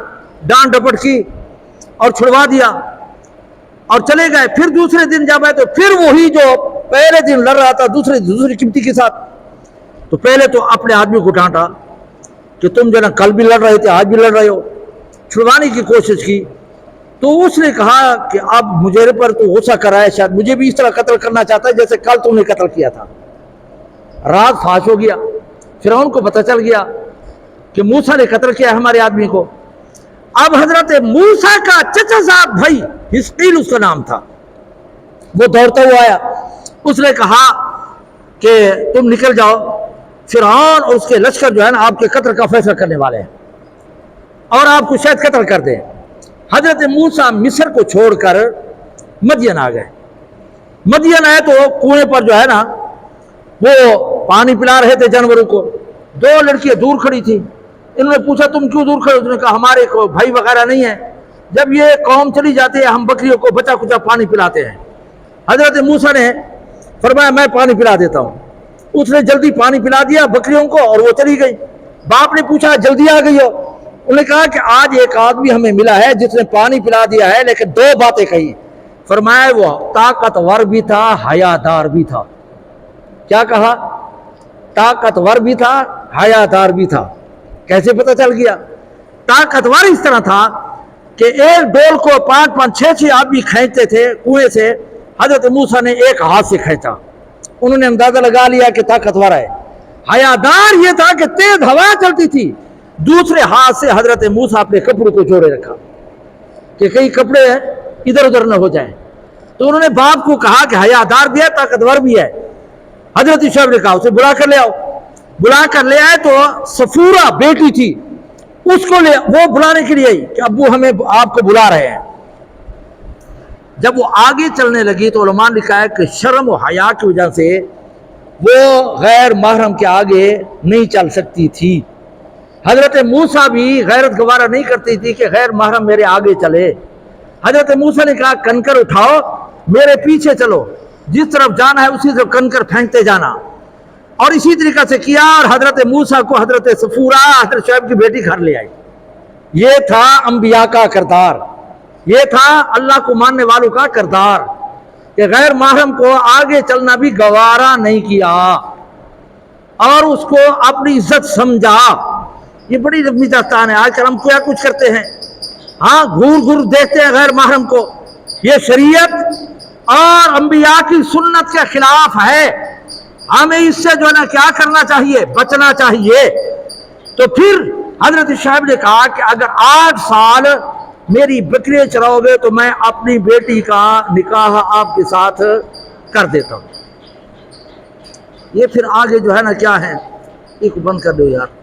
ڈانٹ ڈپٹ کی اور چھڑوا دیا اور چلے گئے۔ پھر دوسرے دن جب آئے تو پھر وہی جو پہلے دن لڑ رہا تھا دوسری قبطی کے ساتھ، تو پہلے تو اپنے آدمی کو ڈانٹا کہ تم جو ہے نا کل بھی لڑ رہے تھے، آج بھی لڑ رہے ہو، چھڑوانے کی کوشش کی۔ تو اس نے کہا کہ اب مجھے پر تو غصہ کرائے، شاید مجھے بھی اس طرح قتل کرنا چاہتا ہے جیسے کل تم نے قتل کیا تھا۔ راز فاش ہو گیا، فرعون کو پتہ چل گیا کہ موسیٰ نے قتل کیا ہمارے آدمی کو۔ اب حضرت موسیٰ کا چچا صاحب بھائی حزقیل اس کا نام تھا، وہ دوڑتا ہوا آیا، اس نے کہا کہ تم نکل جاؤ، فرعون اور اس کے لشکر جو ہے نا آپ کے قتل کا فیصلہ کرنے والے ہیں اور آپ کو شاید قتل کر دیں۔ حضرت موسیٰ مصر کو چھوڑ کر مدین آ گئے۔ مدین آئے تو کنویں پر جو ہے نا وہ پانی پلا رہے تھے جانوروں کو۔ دو لڑکیاں دور کھڑی تھی، انہوں نے پوچھا تم کیوں دور کھڑے؟ اس نے کہا ہمارے کو بھائی وغیرہ نہیں ہے، جب یہ قوم چلی جاتی ہے ہم بکریوں کو بچا کچا پانی پلاتے ہیں۔ حضرت موسیٰ نے فرمایا میں پانی پلا دیتا ہوں۔ اس نے جلدی پانی پلا دیا بکریوں کو اور وہ چلی گئی۔ باپ نے پوچھا جلدی آ گئی ہو؟ انہوں نے کہا کہ آج ایک آدمی ہمیں ملا ہے جس نے پانی پلا دیا ہے، لیکن دو باتیں کہی۔ فرمایا وہ طاقتور بھی تھا، حیادار بھی تھا۔ کیا کہا؟ طاقتور بھی تھا، حیادار بھی تھا۔ کیسے پتہ چل گیا؟ طاقتور اس طرح تھا کہ ایک ڈول کو 5 6 آدمی کھینچتے تھے کنویں سے، حضرت موسیٰ نے ایک ہاتھ سے کھینچا، انہوں نے اندازہ لگا لیا کہ طاقتور ہے۔ حیادار یہ تھا کہ تیز ہوا چلتی تھی، دوسرے ہاتھ سے حضرت موسیٰ اپنے کپڑوں کو جوڑے رکھا کہ کئی کپڑے ادھر ادھر نہ ہو جائیں۔ تو انہوں نے باپ کو کہا کہ حیادار بھی ہے، طاقتور بھی ہے۔ حضرت شعیب نے کہا اسے بلا کر لے آؤ۔ بلا کر لے آئے تو صفورہ بیٹی تھی، اس کو وہ بلانے کے لیے آئی کہ ابو ہمیں آپ کو بلا رہے ہیں۔ جب وہ آگے چلنے لگی تو علماء نے کہا کہ شرم و حیا کی وجہ سے وہ غیر محرم کے آگے نہیں چل سکتی تھی۔ حضرت موسیٰ بھی غیرت گوارہ نہیں کرتی تھی کہ غیر محرم میرے آگے چلے۔ حضرت موسیٰ نے کہا کنکر اٹھاؤ میرے پیچھے چلو، جس طرف جانا ہے اسی طرف کنکر پھینکتے جانا، اور اسی طریقہ سے کیا، اور حضرت موسیٰ کو حضرت صفورہ حضرت شعیب کی بیٹی گھر لے آئی۔ یہ تھا انبیاء کا کردار، یہ تھا اللہ کو ماننے والوں کا کردار کہ غیر محرم کو آگے چلنا بھی گوارا نہیں کیا اور اس کو اپنی عزت سمجھا۔ یہ بڑی لمبی داستان ہے. آج کل ہم کیا کچھ کرتے ہیں, ہاں گھور گھور دیکھتے ہیں غیر محرم کو. یہ شریعت اور انبیاء کی سنت کے خلاف ہے. ہمیں اس سے جو ہے نا کیا کرنا چاہیے, بچنا چاہیے. تو پھر حضرت شعیب نے کہا کہ اگر 8 سال میری بکریاں چراؤ گے تو میں اپنی بیٹی کا نکاح آپ کے ساتھ کر دیتا ہوں. یہ پھر آگے جو ہے نا کیا ہے, ایک بند کر دو یار.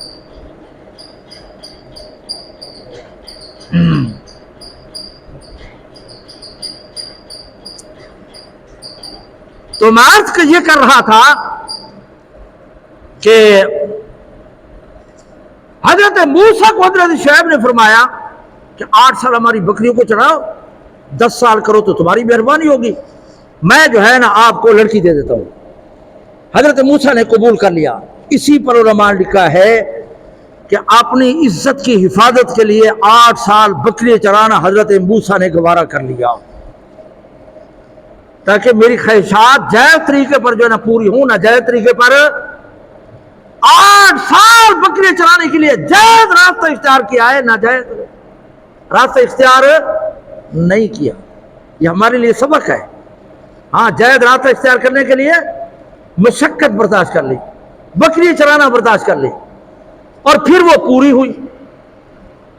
تو میں عرض یہ کر رہا تھا کہ حضرت موسیٰ کو حضرت شعیب نے فرمایا کہ 8 سال ہماری بکریوں کو چڑھاؤ, 10 سال کرو تو تمہاری مہربانی ہوگی, میں جو ہے نا آپ کو لڑکی دے دیتا ہوں. حضرت موسیٰ نے قبول کر لیا. اسی پر علماء نے لکھا ہے کہ اپنی عزت کی حفاظت کے لیے 8 سال بکری چرانا حضرت موسیٰ نے گوارا کر لیا, تاکہ میری خواہشات جائز طریقے پر جو ہے نا پوری ہوں. نہ جائز طریقے پر 8 سال بکری چرانے کے لیے جائز راستہ اختیار کیا ہے, نہ جائز راستہ اختیار نہیں کیا. یہ ہمارے لیے سبق ہے. ہاں جائز راستہ اختیار کرنے کے لیے مشقت برداشت کر لی, بکری چرانا برداشت کر لی, اور پھر وہ پوری ہوئی.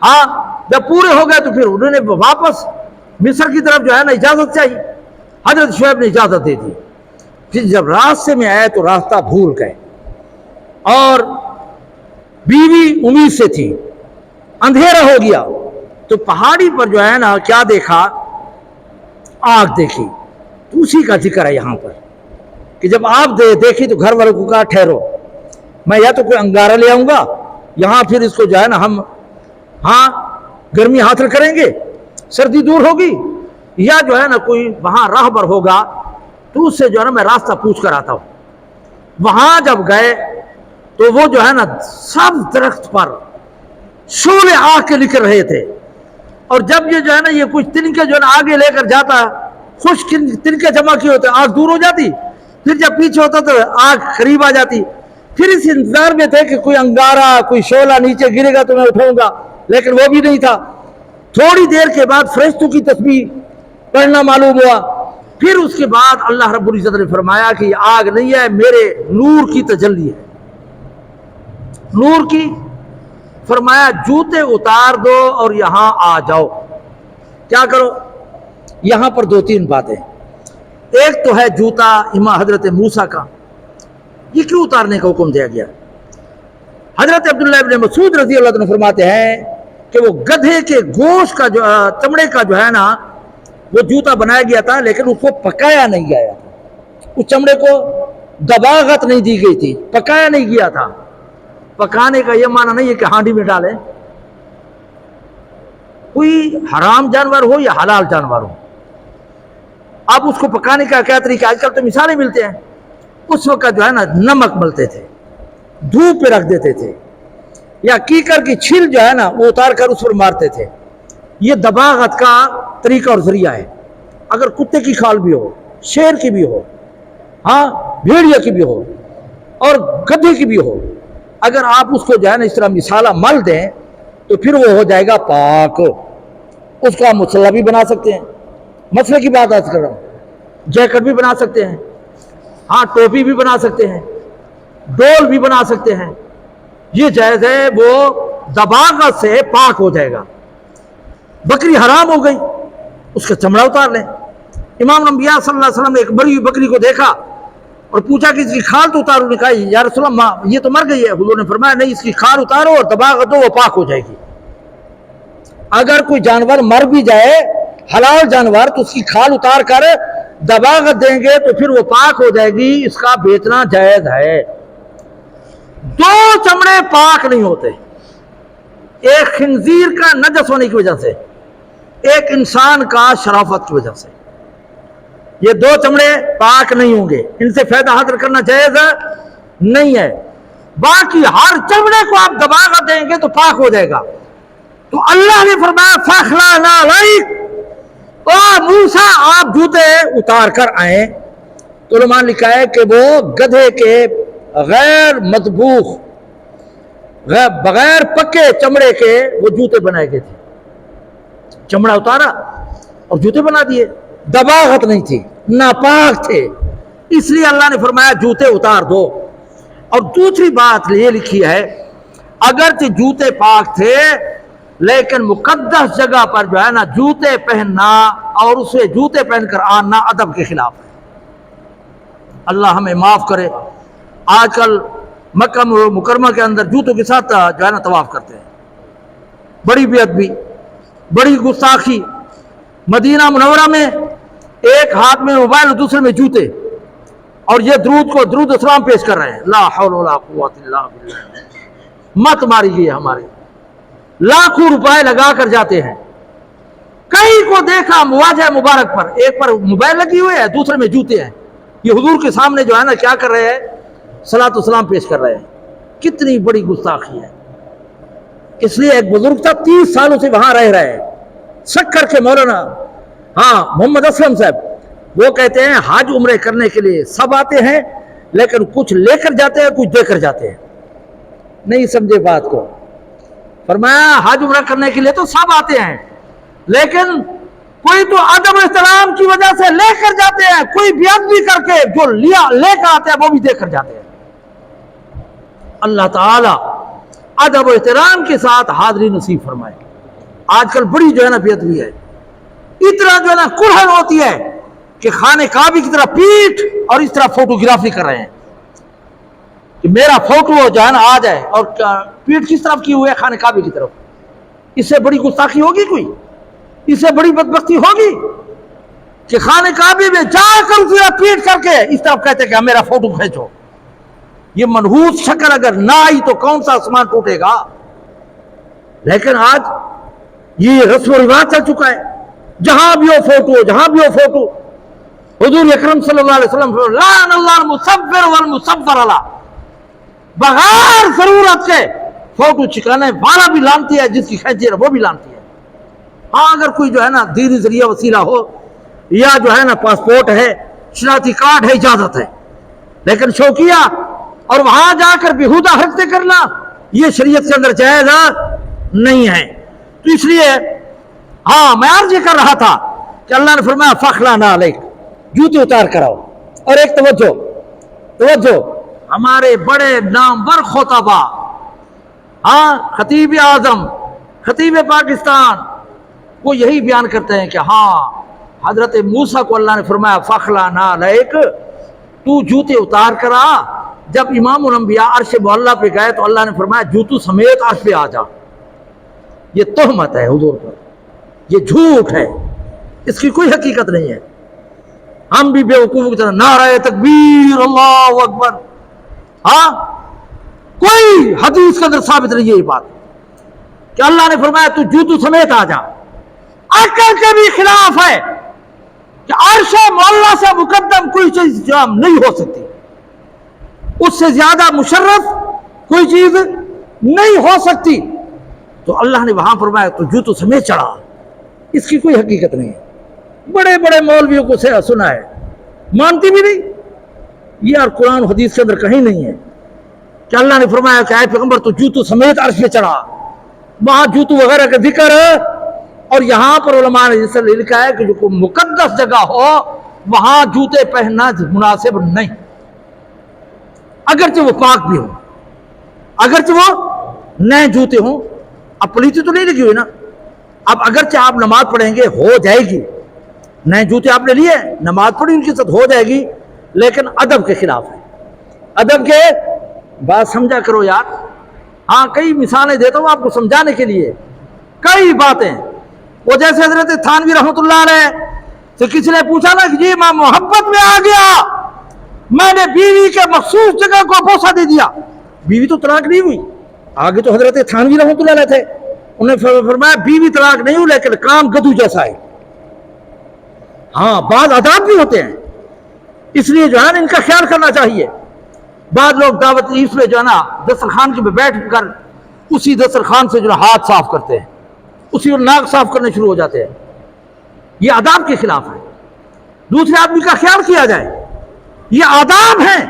ہاں جب پورے ہو گئے تو پھر انہوں نے واپس مصر کی طرف جو ہے نا اجازت چاہیے. حضرت شعیب نے اجازت دے دی. پھر جب راستے میں آئے تو راستہ بھول گئے, اور بیوی امید سے تھی, اندھیرا ہو گیا تو پہاڑی پر جو ہے نا کیا دیکھا, آگ دیکھی. تو اسی کا ذکر ہے یہاں پر کہ جب آپ دیکھی تو گھر والوں کو کہا ٹھہرو, میں یا تو کوئی انگارہ لے آؤں گا, یہاں پھر اس کو جو ہے نا ہم گرمی حاصل کریں گے, سردی دور ہوگی, یا جو ہے نا کوئی وہاں راہبر ہوگا تو اس سے جو ہے نا میں راستہ پوچھ کر آتا ہوں. وہاں جب گئے تو وہ جو ہے نا سب درخت پر شعلے آگ کے نکل رہے تھے, اور جب یہ جو ہے نا یہ کچھ تنکے جو ہے نا آگے لے کر جاتا, خشک تنکے جمع کیے ہوتے, آگ دور ہو جاتی, پھر جب پیچھے ہوتا تو آگ قریب آ جاتی. پھر اس انتظار میں تھے کہ کوئی انگارہ کوئی شعلہ نیچے گرے گا تو میں اٹھاؤں گا, لیکن وہ بھی نہیں تھا. تھوڑی دیر کے بعد فرشتوں کی تسبیح پڑھنا معلوم ہوا. پھر اس کے بعد اللہ رب العزت نے فرمایا کہ یہ آگ نہیں ہے, میرے نور کی تجلی ہے. نور کی فرمایا جوتے اتار دو اور یہاں آ جاؤ. کیا کرو, یہاں پر 2-3 باتیں. ایک تو ہے جوتا امام حضرت موسیٰ کا, یہ کیوں اتارنے کا حکم دیا گیا؟ حضرت عبداللہ ابن مسعود رضی اللہ عنہ فرماتے ہیں کہ وہ گدھے کے گوشت کا جو چمڑے کا جو ہے نا وہ جوتا بنایا گیا تھا, لیکن اس کو پکایا نہیں گیا تھا. اس چمڑے کو دباغت نہیں دی گئی تھی, پکایا نہیں گیا تھا. پکانے کا یہ معنی نہیں ہے کہ ہانڈی میں ڈالیں, کوئی حرام جانور ہو یا حلال جانور ہو, اب اس کو پکانے کا کیا طریقہ؟ آج کل تو مثالیں ملتے ہیں. اس وقت جو ہے نا نمک ملتے تھے, دھوپ پہ رکھ دیتے تھے, یا کیکر کی چھل جو ہے نا وہ اتار کر اس پر مارتے تھے. یہ دباغت کا طریقہ اور ذریعہ ہے. اگر کتے کی کھال بھی ہو, شیر کی بھی ہو, بھیڑیا کی بھی ہو, اور گدھے کی بھی ہو, اگر آپ اس کو جو ہے نا اس طرح مثالہ مل دیں تو پھر وہ ہو جائے گا پاک. اس کو آپ مسلح بھی بنا سکتے ہیں, مسئلے کی بات آج کر رہا ہوں, جیکٹ بھی بنا سکتے ہیں, ٹوپی بھی بنا سکتے ہیں, ڈول بھی بنا سکتے ہیں. یہ جائز ہے, وہ دباغت سے پاک ہو جائے گا. بکری حرام ہو گئی, اس کا چمڑا اتار لیں. امام انبیاء صلی اللہ علیہ وسلم نے ایک مری ہوئی بکری کو دیکھا اور پوچھا کہ اس کی کھال تو اتارو. نے کہا یا رسول اللہ یہ تو مر گئی ہے. حضور نے فرمایا نہیں, اس کی کھال اتارو اور دباغت دو, وہ پاک ہو جائے گی. اگر کوئی جانور مر بھی جائے حلال جانور تو اس کی کھال اتار کر دباغت دیں گے تو پھر وہ پاک ہو جائے گی. اس کا بیچنا جائز ہے. 2 چمڑے پاک نہیں ہوتے, ایک خنزیر کا نجس ہونے کی وجہ سے, ایک انسان کا شرافت کی وجہ سے. یہ 2 چمڑے پاک نہیں ہوں گے, ان سے فائدہ حاصل کرنا جائز نہیں ہے. باقی ہر چمڑے کو آپ دباغت دیں گے تو پاک ہو جائے گا. تو اللہ نے فرمایا فَأَخْلَعْنَا عَلَيْكَ, او موسیٰ آپ جوتے اتار کر آئیں. تو علماء نے لکھا ہے کہ وہ گدھے کے غیر مذبوح بغیر پکے چمڑے کے وہ جوتے بنائے گئے تھے، چمڑا اتارا اور جوتے بنا دیے، دباغت نہیں تھی، ناپاک تھے، اس لیے اللہ نے فرمایا جوتے اتار دو۔ اور دوسری بات یہ لکھی ہے اگرچہ جوتے پاک تھے لیکن مقدس جگہ پر جو ہے نا جوتے پہننا اور اسے جوتے پہن کر آنا ادب کے خلاف ہے۔ اللہ ہمیں معاف کرے، آج کل مکہ مکرمہ کے اندر جوتوں کے ساتھ جو ہے نا طواف کرتے ہیں، بڑی بے ادبی، بڑی گستاخی۔ مدینہ منورہ میں ایک ہاتھ میں موبائل اور دوسرے میں جوتے، اور یہ درود اسلام پیش کر رہے ہیں، لا حول ولا قوت الا باللہ۔ مت ماری گئی ہمارے، لاکھوں روپے لگا کر جاتے ہیں، کئی کو دیکھا مواجہ مبارک پر، ایک پر موبائل لگی ہوئی ہے دوسرے میں جوتے ہیں، یہ حضور کے سامنے جو ہے نا کیا کر رہے ہیں، صلاۃ و سلام پیش کر رہے ہیں۔ کتنی بڑی گستاخی ہے۔ اس لیے ایک بزرگ تھا 30 سالوں سے وہاں رہ رہے ہیں، سکر کے مولانا محمد اسلم صاحب، وہ کہتے ہیں حج عمرے کرنے کے لیے سب آتے ہیں لیکن کچھ لے کر جاتے ہیں کچھ دے کر جاتے ہیں۔ نہیں سمجھے بات کو، فرمایا حج عمرہ کرنے کے لیے تو سب آتے ہیں لیکن کوئی تو ادب احترام کی وجہ سے لے کر جاتے ہیں، کوئی بے ادبی کر کے جو لے کر آتے ہیں وہ بھی دے کر جاتے ہیں۔ اللہ تعالی ادب و احترام کے ساتھ حاضری نصیب فرمائے۔ آج کل بڑی جو ہے نا بے ادبی ہے، اتنا جو ہے نا کڑھن ہوتی ہے کہ خانہ کعبہ کی طرح پیٹھ اور اس طرح فوٹوگرافی کر رہے ہیں کہ میرا فوٹو جو ہے نا آ جائے، اور پیٹھ کس طرف کی ہوئی ہے، خانہ کعبہ کی طرف۔ اس سے بڑی گستاخی ہوگی کوئی؟ اس سے بڑی بدبختی ہوگی کہ خانہ کعبہ میں جا کر اسے پیٹ کر کے اس طرف کہتے کہ میرا فوٹو کھینچو؟ یہ منحوس شکل اگر نہ آئی تو کون سا آسمان ٹوٹے گا؟ لیکن آج یہ رسم و رواج چل چکا ہے، جہاں بھی ہو فوٹو، جہاں بھی ہو فوٹو۔ حضور اکرم صلی اللہ علیہ وسلم لعن اللہ المصور والمصور علیہ، بغیر ضرورت کے فوٹو چکانے والا بھی لانتی ہے، جس کی کھینچی ہے وہ بھی لانتی ہے۔ ہاں اگر کوئی جو ہے نا دینی ذریعہ وسیلہ ہو یا جو ہے نا پاسپورٹ ہے، شناختی کارڈ ہے، اجازت ہے، لیکن شوقیہ اور وہاں جا کر بیہودہ حرکتیں کرنا یہ شریعت کے اندر جائز نہیں ہے۔ تو اس لیے میں عرض یہ کر رہا تھا کہ اللہ نے فرمایا فخلعنا علیک، جوتے اتار کر آؤ۔ اور ایک توجہ ہمارے بڑے نامور خطبہ، خطیب اعظم، خطیب پاکستان، وہ یہی بیان کرتے ہیں کہ حضرت موسیٰ کو اللہ نے فرمایا فخلعنا علیک، تو جوتے اتار کر آ۔ جب امام الانبیاء عرش معلیٰ پہ گئے تو اللہ نے فرمایا جوتوں سمیت عرش پہ آ جا۔ یہ تہمت ہے حضور پر، یہ جھوٹ ہے، اس کی کوئی حقیقت نہیں ہے۔ ہم بھی بیوقوفوں کی طرح نعرہ تکبیر اللہ اکبر، کوئی حدیث کے اندر ثابت نہیں ہے یہ بات کہ اللہ نے فرمایا تو جوتوں سمیت آ جا۔ عقل کے بھی خلاف ہے کہ عرش معلیٰ سے مقدم کوئی چیز نہیں ہو سکتی، اس سے زیادہ مشرف کوئی چیز نہیں ہو سکتی، تو اللہ نے وہاں فرمایا تو جوتوں سمیت چڑھا۔ اس کی کوئی حقیقت نہیں ہے، بڑے بڑے مولویوں کو سنا ہے، مانتی بھی نہیں۔ یہ اور قرآن حدیث کے اندر کہیں نہیں ہے کہ اللہ نے فرمایا کہ اے پیغمبر تو جوتوں سمیت عرش پہ چڑھا۔ وہاں جوتوں وغیرہ کا ذکر ہے، اور یہاں پر علماء نے جس سے لکھا ہے کہ جو کوئی مقدس جگہ ہو وہاں جوتے پہننا مناسب نہیں، اگرچہ وہ پاک بھی ہوں، اگرچہ وہ نئے جوتے ہوں۔ اب پلیتی تو نہیں لگی ہوئی نا، اب اگرچہ آپ نماز پڑھیں گے ہو جائے گی، نئے جوتے آپ نے لیے نماز پڑھی ان کی ساتھ ہو جائے گی، لیکن ادب کے خلاف ہے۔ ادب کے بات سمجھا کرو یار۔ کئی مثالیں دیتا ہوں آپ کو سمجھانے کے لیے، کئی باتیں۔ وہ جیسے حضرت تھانوی رحمۃ اللہ علیہ سے کسی نے پوچھا نا کہ جی میں محبت میں آ گیا، میں نے بیوی کے مخصوص جگہ کو بوسہ دے دیا، بیوی تو طلاق نہیں ہوئی۔ آگے تو حضرت تھانوی رحمۃ اللہ علیہ تھے، انہوں نے فرمایا بیوی طلاق نہیں ہوئی لیکن کام گدو جیسا ہے۔ بعض آداب بھی ہوتے ہیں، اس لیے جو ہے نا ان کا خیال کرنا چاہیے۔ بعض لوگ دعوت اس میں جو ہے نا دسترخوان کے بیٹھ کر اسی دسترخوان سے جو ہے ہاتھ صاف کرتے ہیں، اسی اور ناک صاف کرنے شروع ہو جاتے ہیں، یہ آداب کے خلاف ہے۔ دوسرے آدمی کا خیال کیا جائے، یہ آداب ہیں،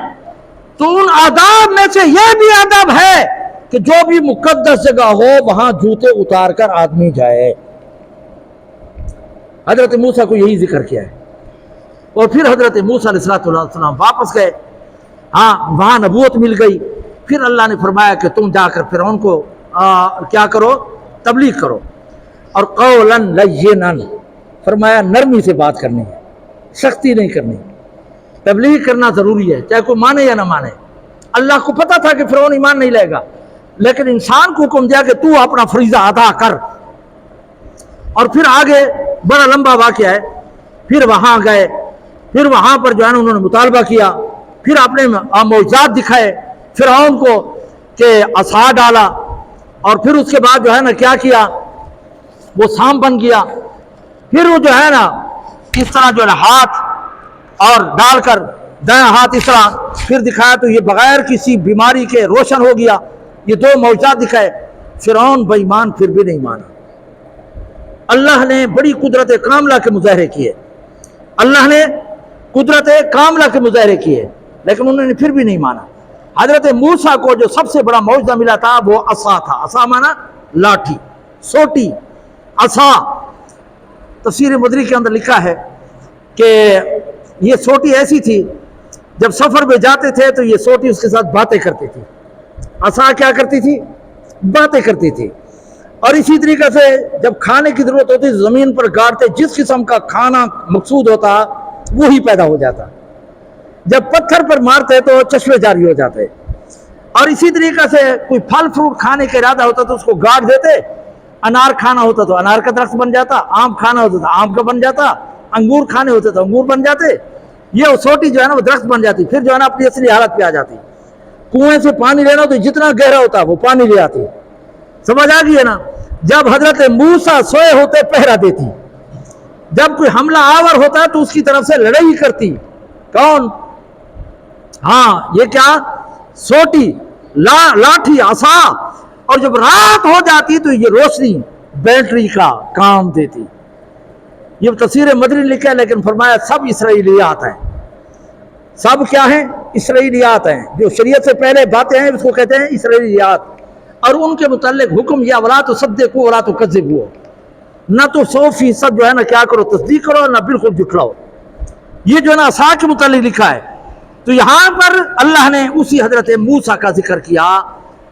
تو ان آداب میں سے یہ بھی آداب ہے کہ جو بھی مقدس جگہ ہو وہاں جوتے اتار کر آدمی جائے۔ حضرت موسیٰ کو یہی ذکر کیا ہے۔ اور پھر حضرت موسیٰ علیہ السلام واپس گئے، وہاں نبوت مل گئی۔ پھر اللہ نے فرمایا کہ تم جا کر فرعون کو کیا کرو، تبلیغ کرو۔ اور قولا لینا، فرمایا نرمی سے بات کرنی ہے، سختی نہیں کرنی۔ تبلیغ کرنا ضروری ہے، چاہے کوئی مانے یا نہ مانے۔ اللہ کو پتا تھا کہ فرعون ایمان نہیں لائے گا، لیکن انسان کو حکم دیا کہ تو اپنا فریضہ ادا کر۔ اور پھر آگے بڑا لمبا واقعہ ہے، پھر وہاں گئے، پھر وہاں پر جو ہے نا انہوں نے مطالبہ کیا، پھر اپنے معجزات دکھائے فرعون کو کہ عصا ڈالا، اور پھر اس کے بعد جو ہے نا کیا کیا، وہ سانپ بن گیا۔ پھر وہ جو ہے نا اس طرح جو ہے ہاتھ اور ڈال کر دایاں ہاتھ اس طرح پھر دکھایا تو یہ بغیر کسی بیماری کے روشن ہو گیا۔ یہ دو معجزات دکھائے، فرعون بے ایمان پھر بھی نہیں مانا۔ اللہ نے بڑی قدرت کاملہ کے مظاہرے کیے، اللہ نے قدرت کاملہ کے مظاہرے کیے، لیکن انہوں نے پھر بھی نہیں مانا۔ حضرت موسیٰ کو جو سب سے بڑا معجزہ ملا تھا وہ عصا تھا۔ عصا مانا لاٹھی، سوٹی، عصا۔ تفسیر مدری کے اندر لکھا ہے کہ یہ سوٹی ایسی تھی، جب سفر میں جاتے تھے تو یہ سوٹی اس کے ساتھ باتیں کرتی تھی۔ عصا کیا کرتی تھی؟ باتیں کرتی تھی۔ اور اسی طریقے سے جب کھانے کی ضرورت ہوتی زمین پر گاڑتے، جس قسم کا کھانا مقصود ہوتا وہی پیدا ہو جاتا۔ جب پتھر پر مارتے تو چشمے جاری ہو جاتے۔ اور اسی طریقے سے کوئی پھل فروٹ کھانے کا ارادہ ہوتا تو اس کو گاڑ دیتے۔ انار کھانا ہوتا تو انار کا درخت بن جاتا، آم کھانا ہوتا تو آم کا بن جاتا، انگور کھانے ہوتے تو انگور بن جاتے۔ یہ سوٹی جو ہے نا وہ درخت بن جاتی، پھر جو ہے نا اپنی اصلی حالت پہ آ جاتی۔ کنویں سے پانی لینا تو جتنا گہرا ہوتا وہ پانی لے آتی۔ سمجھ آ گئی ہے نا؟ جب حضرت موسیٰ سوئے ہوتے پہرا دیتی، جب کوئی حملہ آور ہوتا تو اس کی طرف سے لڑائی کرتی۔ کون؟ یہ کیا؟ سوٹی، لاٹھی، عصا۔ اور جب رات ہو جاتی تو یہ روشنی بیٹری کا کام دیتی۔ یہ تفسیر مدری لکھا ہے، لیکن فرمایا سب اسرائیلیات ہیں۔ سب کیا ہیں؟ اسرائیلیات ہیں۔ جو شریعت سے پہلے باتیں ہیں اس کو کہتے ہیں اسرائیلیات۔ اور ان کے متعلق حکم یا ولا تصدقوا ولا تکذبوا، نہ تو 100% جو ہے نا کیا کرو تصدیق کرو، نہ بالکل جھٹلاؤ۔ یہ جو ہے نا عصا کے متعلق لکھا ہے۔ تو یہاں پر اللہ نے اسی حضرت موسیٰ کا ذکر کیا۔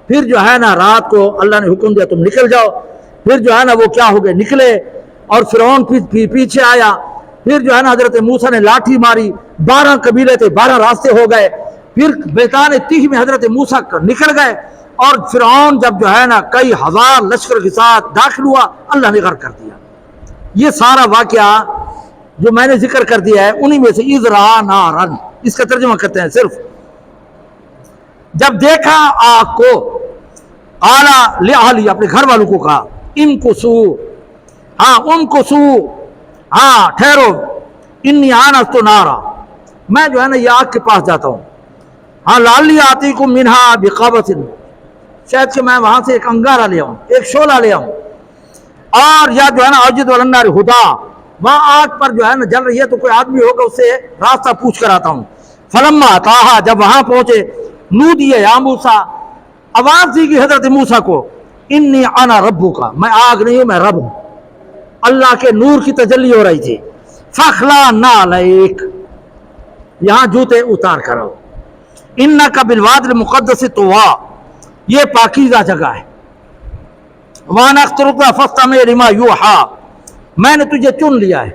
پھر جو ہے نا رات کو اللہ نے حکم دیا تم نکل جاؤ۔ پھر جو ہے نا وہ کیا ہو گئے، نکلے، اور فرعون پیچھے آیا۔ پھر جو ہے نا حضرت موسیٰ نے لاٹھی ماری، 12 قبیلے تھے، 12 راستے ہو گئے۔ پھر بیتان تیہ میں حضرت موسیٰ نکل گئے، اور فرعون جب جو ہے نا کئی ہزار لشکر کے ساتھ داخل ہوا، اللہ نے غرق کر دیا۔ یہ سارا واقعہ جو میں نے ذکر کر دیا ہے انہی میں سے اذ رأى نارا، اس کا ترجمہ کرتے ہیں صرف جب دیکھا آگ کو، قال لأہلی، اپنے گھر والوں کو کہا، امکثوا، امکثوا، ٹھہرو، انی آنست نارا، میں جو ہے نا یہ آگ کے پاس جاتا ہوں، لعلی آتیکم منہا بقبس، شاید کہ میں وہاں سے ایک انگارہ لے آؤں، ایک شعلہ لے آؤں، اور یا جو ہے نا اجد علی النار ہدی، وہاں آگ پر جو ہے نا جل رہی ہے تو کوئی آدمی ہوگا اس سے راستہ پوچھ کر آتا ہوں۔ فلما اتاہا، جب وہاں پہنچے، نودی یا موسیٰ، آواز دی گئی حضرت موسیٰ کو، انی انا ربک، میں آگ نہیں ہوں، میں رب ہوں۔ اللہ کے نور کی تجلی ہو رہی تھی۔ فاخلع نعلیک، یہاں جوتے اتار کر آؤ، انک بالوادی المقدس طویٰ، یہ پاکیزہ جگہ ہے، وانا اخترتک فاستمع لما یوحیٰ، میں نے تجھے چن لیا ہے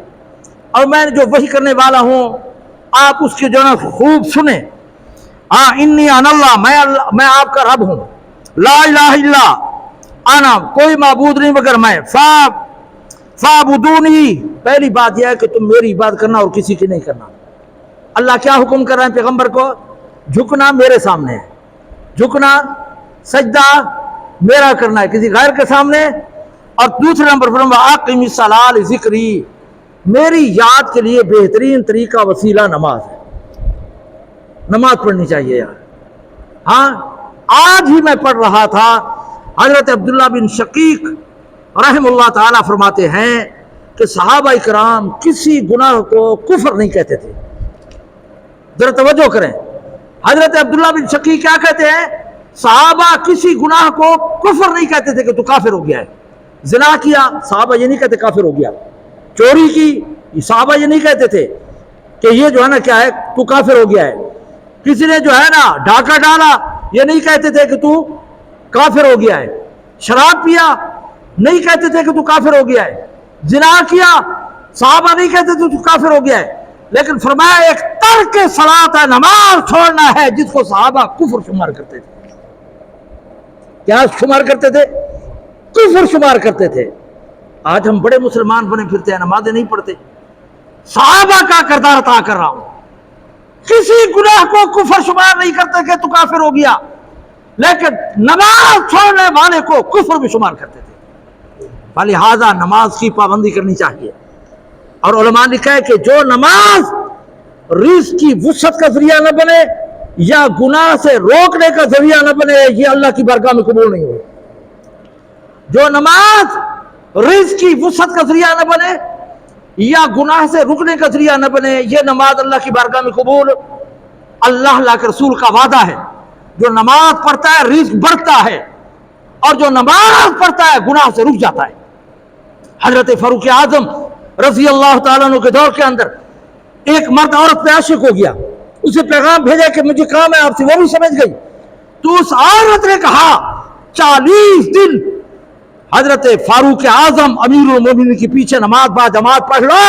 اور میں نے جو وحی کرنے والا ہوں آپ اس کے جو ہے خوب سنیں۔ انی انا اللہ، میں آپ کا رب ہوں، لا الہ الا انا، کوئی معبود نہیں مگر میں، فاعبدونی، پہلی بات یہ ہے کہ تم میری عبادت کرنا اور کسی کی نہیں کرنا۔ اللہ کیا حکم کر رہے ہیں پیغمبر کو؟ جھکنا میرے سامنے ہے، جھکنا سجدہ میرا کرنا ہے، کسی غیر کے سامنے۔ اور دوسرے نمبر پر اقم الصلاۃ لذکری، میری یاد کے لیے بہترین طریقہ وسیلہ نماز ہے، نماز پڑھنی چاہیے یار۔ آج ہی میں پڑھ رہا تھا، حضرت عبداللہ بن شقیق رحم اللہ تعالیٰ فرماتے ہیں کہ صحابہ کرام کسی گناہ کو کفر نہیں کہتے تھے۔ ذرا توجہ کریں، حضرت عبداللہ بن شقیق کیا کہتے ہیں؟ صحابہ کسی گناہ کو کفر نہیں کہتے تھے کہ تو کافر ہو گیا ہے. زنا کیا صحابہ یہ نہیں کہتے کافر ہو گیا. چوری کی صحابہ یہ نہیں کہتے تھے کہ یہ جو ہے نا کیا ہے تو کافر ہو گیا ہے. کسی نے جو ہے نا ڈاکہ ڈالا یہ نہیں کہتے تھے کہ تو کافر ہو گیا ہے. شراب پیا نہیں کہتے تھے کہ تو کافر ہو گیا ہے. زنا کیا صحابہ نہیں کہتے تھے تو کافر ہو گیا ہے. لیکن فرمایا ایک ترک صلاۃ ہے، نماز چھوڑنا ہے، جس کو صحابہ کفر شمار کرتے تھے. کیا شمار کرتے تھے؟ کفر شمار کرتے تھے. آج ہم بڑے مسلمان بنے پھرتے ہیں، نمازیں نہیں پڑھتے. صحابہ کا کردار عطا کر رہا ہوں. کسی گناہ کو کفر شمار نہیں کرتے کہ تو کافر ہو گیا، لیکن نماز چھوڑنے والے کو کفر بھی شمار کرتے تھے. لہذا نماز کی پابندی کرنی چاہیے. اور علماء نے کہا کہ جو نماز رزق کی وسعت کا ذریعہ نہ بنے یا گناہ سے روکنے کا ذریعہ نہ بنے، یہ اللہ کی بارگاہ میں قبول نہیں ہوگی. جو نماز رزق کی وسعت کا ذریعہ نہ بنے یا گناہ سے رکنے کا ذریعہ نہ بنے، یہ نماز اللہ کی بارگاہ میں قبول. اللہ کے رسول کا وعدہ ہے جو نماز پڑھتا ہے رزق بڑھتا ہے، اور جو نماز پڑھتا ہے گناہ سے رک جاتا ہے. حضرت فاروق اعظم رضی اللہ تعالیٰ عنہ کے دور کے اندر ایک مرد عورت پہ عاشق ہو گیا. اسے پیغام بھیجا کہ مجھے کام ہے آپ سے، وہ بھی سمجھ گئی. تو اس عورت نے کہا 40 دن حضرت فاروق اعظم امیر المومنین کے پیچھے نماز با جماعت پڑھ لو،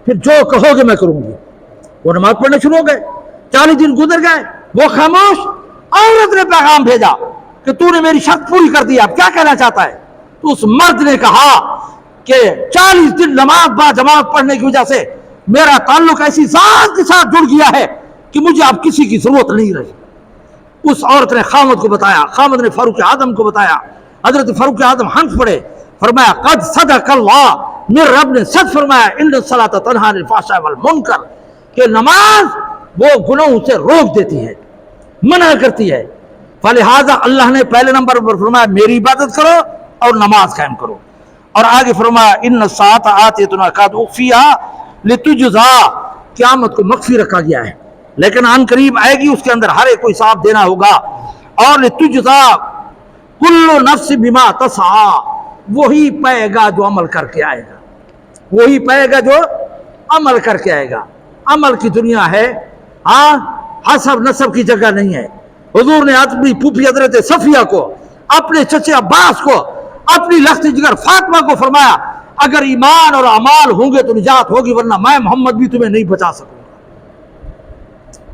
پھر جو کہو گے میں کروں گی. وہ نماز پڑھنے شروع ہو گئے. 40 دن گزر گئے، وہ خاموش. عورت نے پیغام بھیجا کہ تو نے میری شرط پوری کر دی، اب کیا کہنا چاہتا ہے؟ تو اس مرد نے کہا کہ 40 دن نماز با جماعت پڑھنے کی وجہ سے میرا تعلق ایسی ذات کے ساتھ جڑ گیا ہے کہ مجھے اب کسی کی ضرورت نہیں رہی. اس عورت نے خامد کو بتایا، خامد نے فاروق اعظم کو بتایا. حضرت فاروق اعظم ہنس پڑے. فرمایا قد صدق اللہ، میرے رب نے سچ فرمایا، ان الصلاۃ تنہی عن الفحشاء والمنکر، کہ نماز وہ گناہوں سے روک دیتی ہے، منع کرتی ہے. فلہذا اللہ نے پہلے نمبر پر فرمایا میری عبادت کرو اور نماز قائم کرو. اور آگے فرمایا ان الساعۃ آتیۃ اکاد اخفیہا لتجزا، قیامت کو مخفی رکھا گیا ہے لیکن عن قریب آئے گی، اس کے اندر ہر ایک کو حساب دینا ہوگا. اور لتجزا کل نفس بما تسعی، وہی پائے گا جو عمل کر کے آئے گا، وہی پائے گا جو عمل کر کے آئے گا. عمل کی دنیا ہے، ہاں حسب نسب کی جگہ نہیں ہے. حضور نے اپنی پھوپھی حضرت صفیہ کو، اپنے چچے عباس کو، اپنی لخت جگر فاطمہ کو فرمایا اگر ایمان اور اعمال ہوں گے تو نجات ہوگی، ورنہ میں محمد بھی تمہیں نہیں بچا سکوں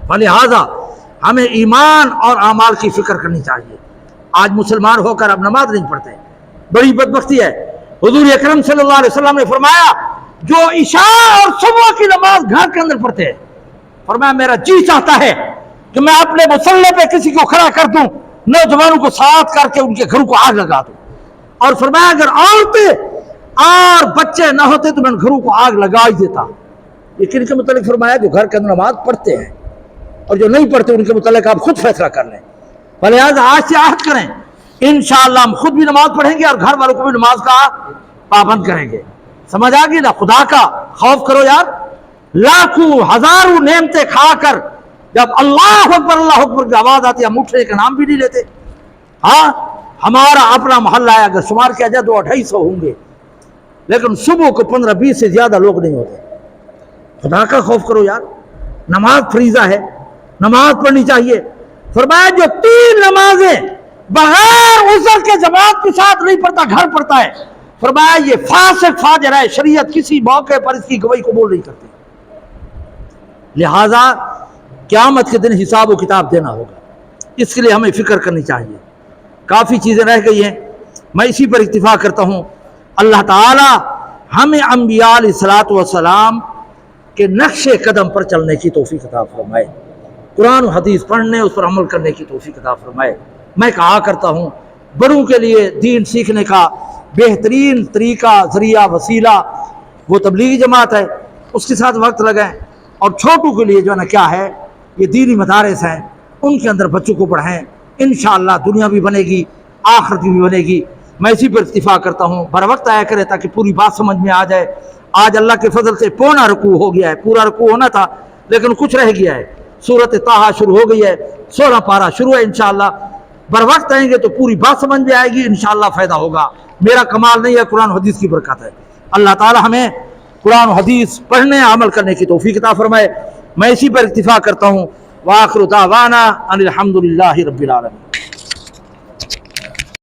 گا. لہذا ہمیں ایمان اور اعمال کی فکر کرنی چاہیے. آج مسلمان ہو کر اب نماز نہیں پڑھتے، بڑی بدبختی ہے. حضور اکرم صلی اللہ علیہ وسلم نے فرمایا جو عشاء اور صبح کی نماز گھر کے اندر پڑھتے ہیں، فرمایا میرا جی چاہتا ہے کہ میں اپنے مصلے پہ کسی کو کھڑا کر دوں، نوجوانوں کو ساتھ کر کے ان کے گھروں کو آگ لگا دوں. اور فرمایا اگر عورتیں اور بچے نہ ہوتے تو میں ان گھروں کو آگ لگا ہی دیتا. لیکن کے متعلق فرمایا جو گھر کے اندر نماز پڑھتے ہیں اور جو نہیں پڑھتے ان کے متعلق آپ خود فیصلہ کر لیں. لہٰذا آج سے عہد کریں انشاءاللہ ہم خود بھی نماز پڑھیں گے اور گھر والوں کو بھی نماز کا پابند کریں گے. سمجھ آ گئی نا؟ خدا کا خوف کرو یار. لاکھوں ہزاروں نعمتیں کھا کر جب اللہ اکبر کی آواز آتی ہے ہم اٹھنے کا نام بھی نہیں لیتے. ہاں ہمارا اپنا محلہ ہے، اگر شمار کیا جائے تو 250 ہوں گے، لیکن صبح کو 15-20 سے زیادہ لوگ نہیں ہوتے. خدا کا خوف کرو یار. نماز فریضہ ہے، نماز پڑھنی چاہیے. فرمایا جو 3 نمازیں بغیر عذر کے جماعت کے ساتھ نہیں پڑھتا، گھر پڑھتا ہے، فرمایا یہ فاسق فاجر ہے، شریعت کسی موقع پر اس کی گواہی قبول نہیں کرتی. لہذا قیامت کے دن حساب و کتاب دینا ہوگا، اس کے لیے ہمیں فکر کرنی چاہیے. کافی چیزیں رہ گئی ہیں، میں اسی پر اکتفا کرتا ہوں. اللہ تعالی ہمیں انبیاء علیہ الصلوۃ والسلام کے نقش قدم پر چلنے کی توفیق عطا فرمائے، قرآن و حدیث پڑھنے اس پر عمل کرنے کی توفیق عطا فرمائے. میں کہا کرتا ہوں بڑوں کے لیے دین سیکھنے کا بہترین طریقہ، ذریعہ، وسیلہ وہ تبلیغی جماعت ہے، اس کے ساتھ وقت لگائیں. اور چھوٹوں کے لیے جو ہے نا کیا ہے، یہ دینی مدارس ہیں، ان کے اندر بچوں کو پڑھائیں. انشاءاللہ دنیا بھی بنے گی، آخرت بھی بنے گی. میں اسی پر اتفاق کرتا ہوں. بر وقت آیا کرے تاکہ پوری بات سمجھ میں آ جائے. آج اللہ کے فضل سے پونا رکوع ہو گیا ہے، پورا رکوع ہونا تھا لیکن کچھ رہ گیا ہے. سورۃ طٰہٰ شروع ہو گئی ہے، 16 پارہ شروع ہے انشاءاللہ. بر وقت آئیں گے تو پوری بات سمجھ میں آئے گی، انشاءاللہ فائدہ ہوگا۔ میرا کمال نہیں ہے، قرآن و حدیث کی برکت ہے۔ اللہ تعالی ہمیں قرآن و حدیث پڑھنے عمل کرنے کی توفیق عطا فرمائے۔ میں اسی پر اکتفا کرتا ہوں۔ وآخر دعوانا ان الحمد للہ رب العالمین۔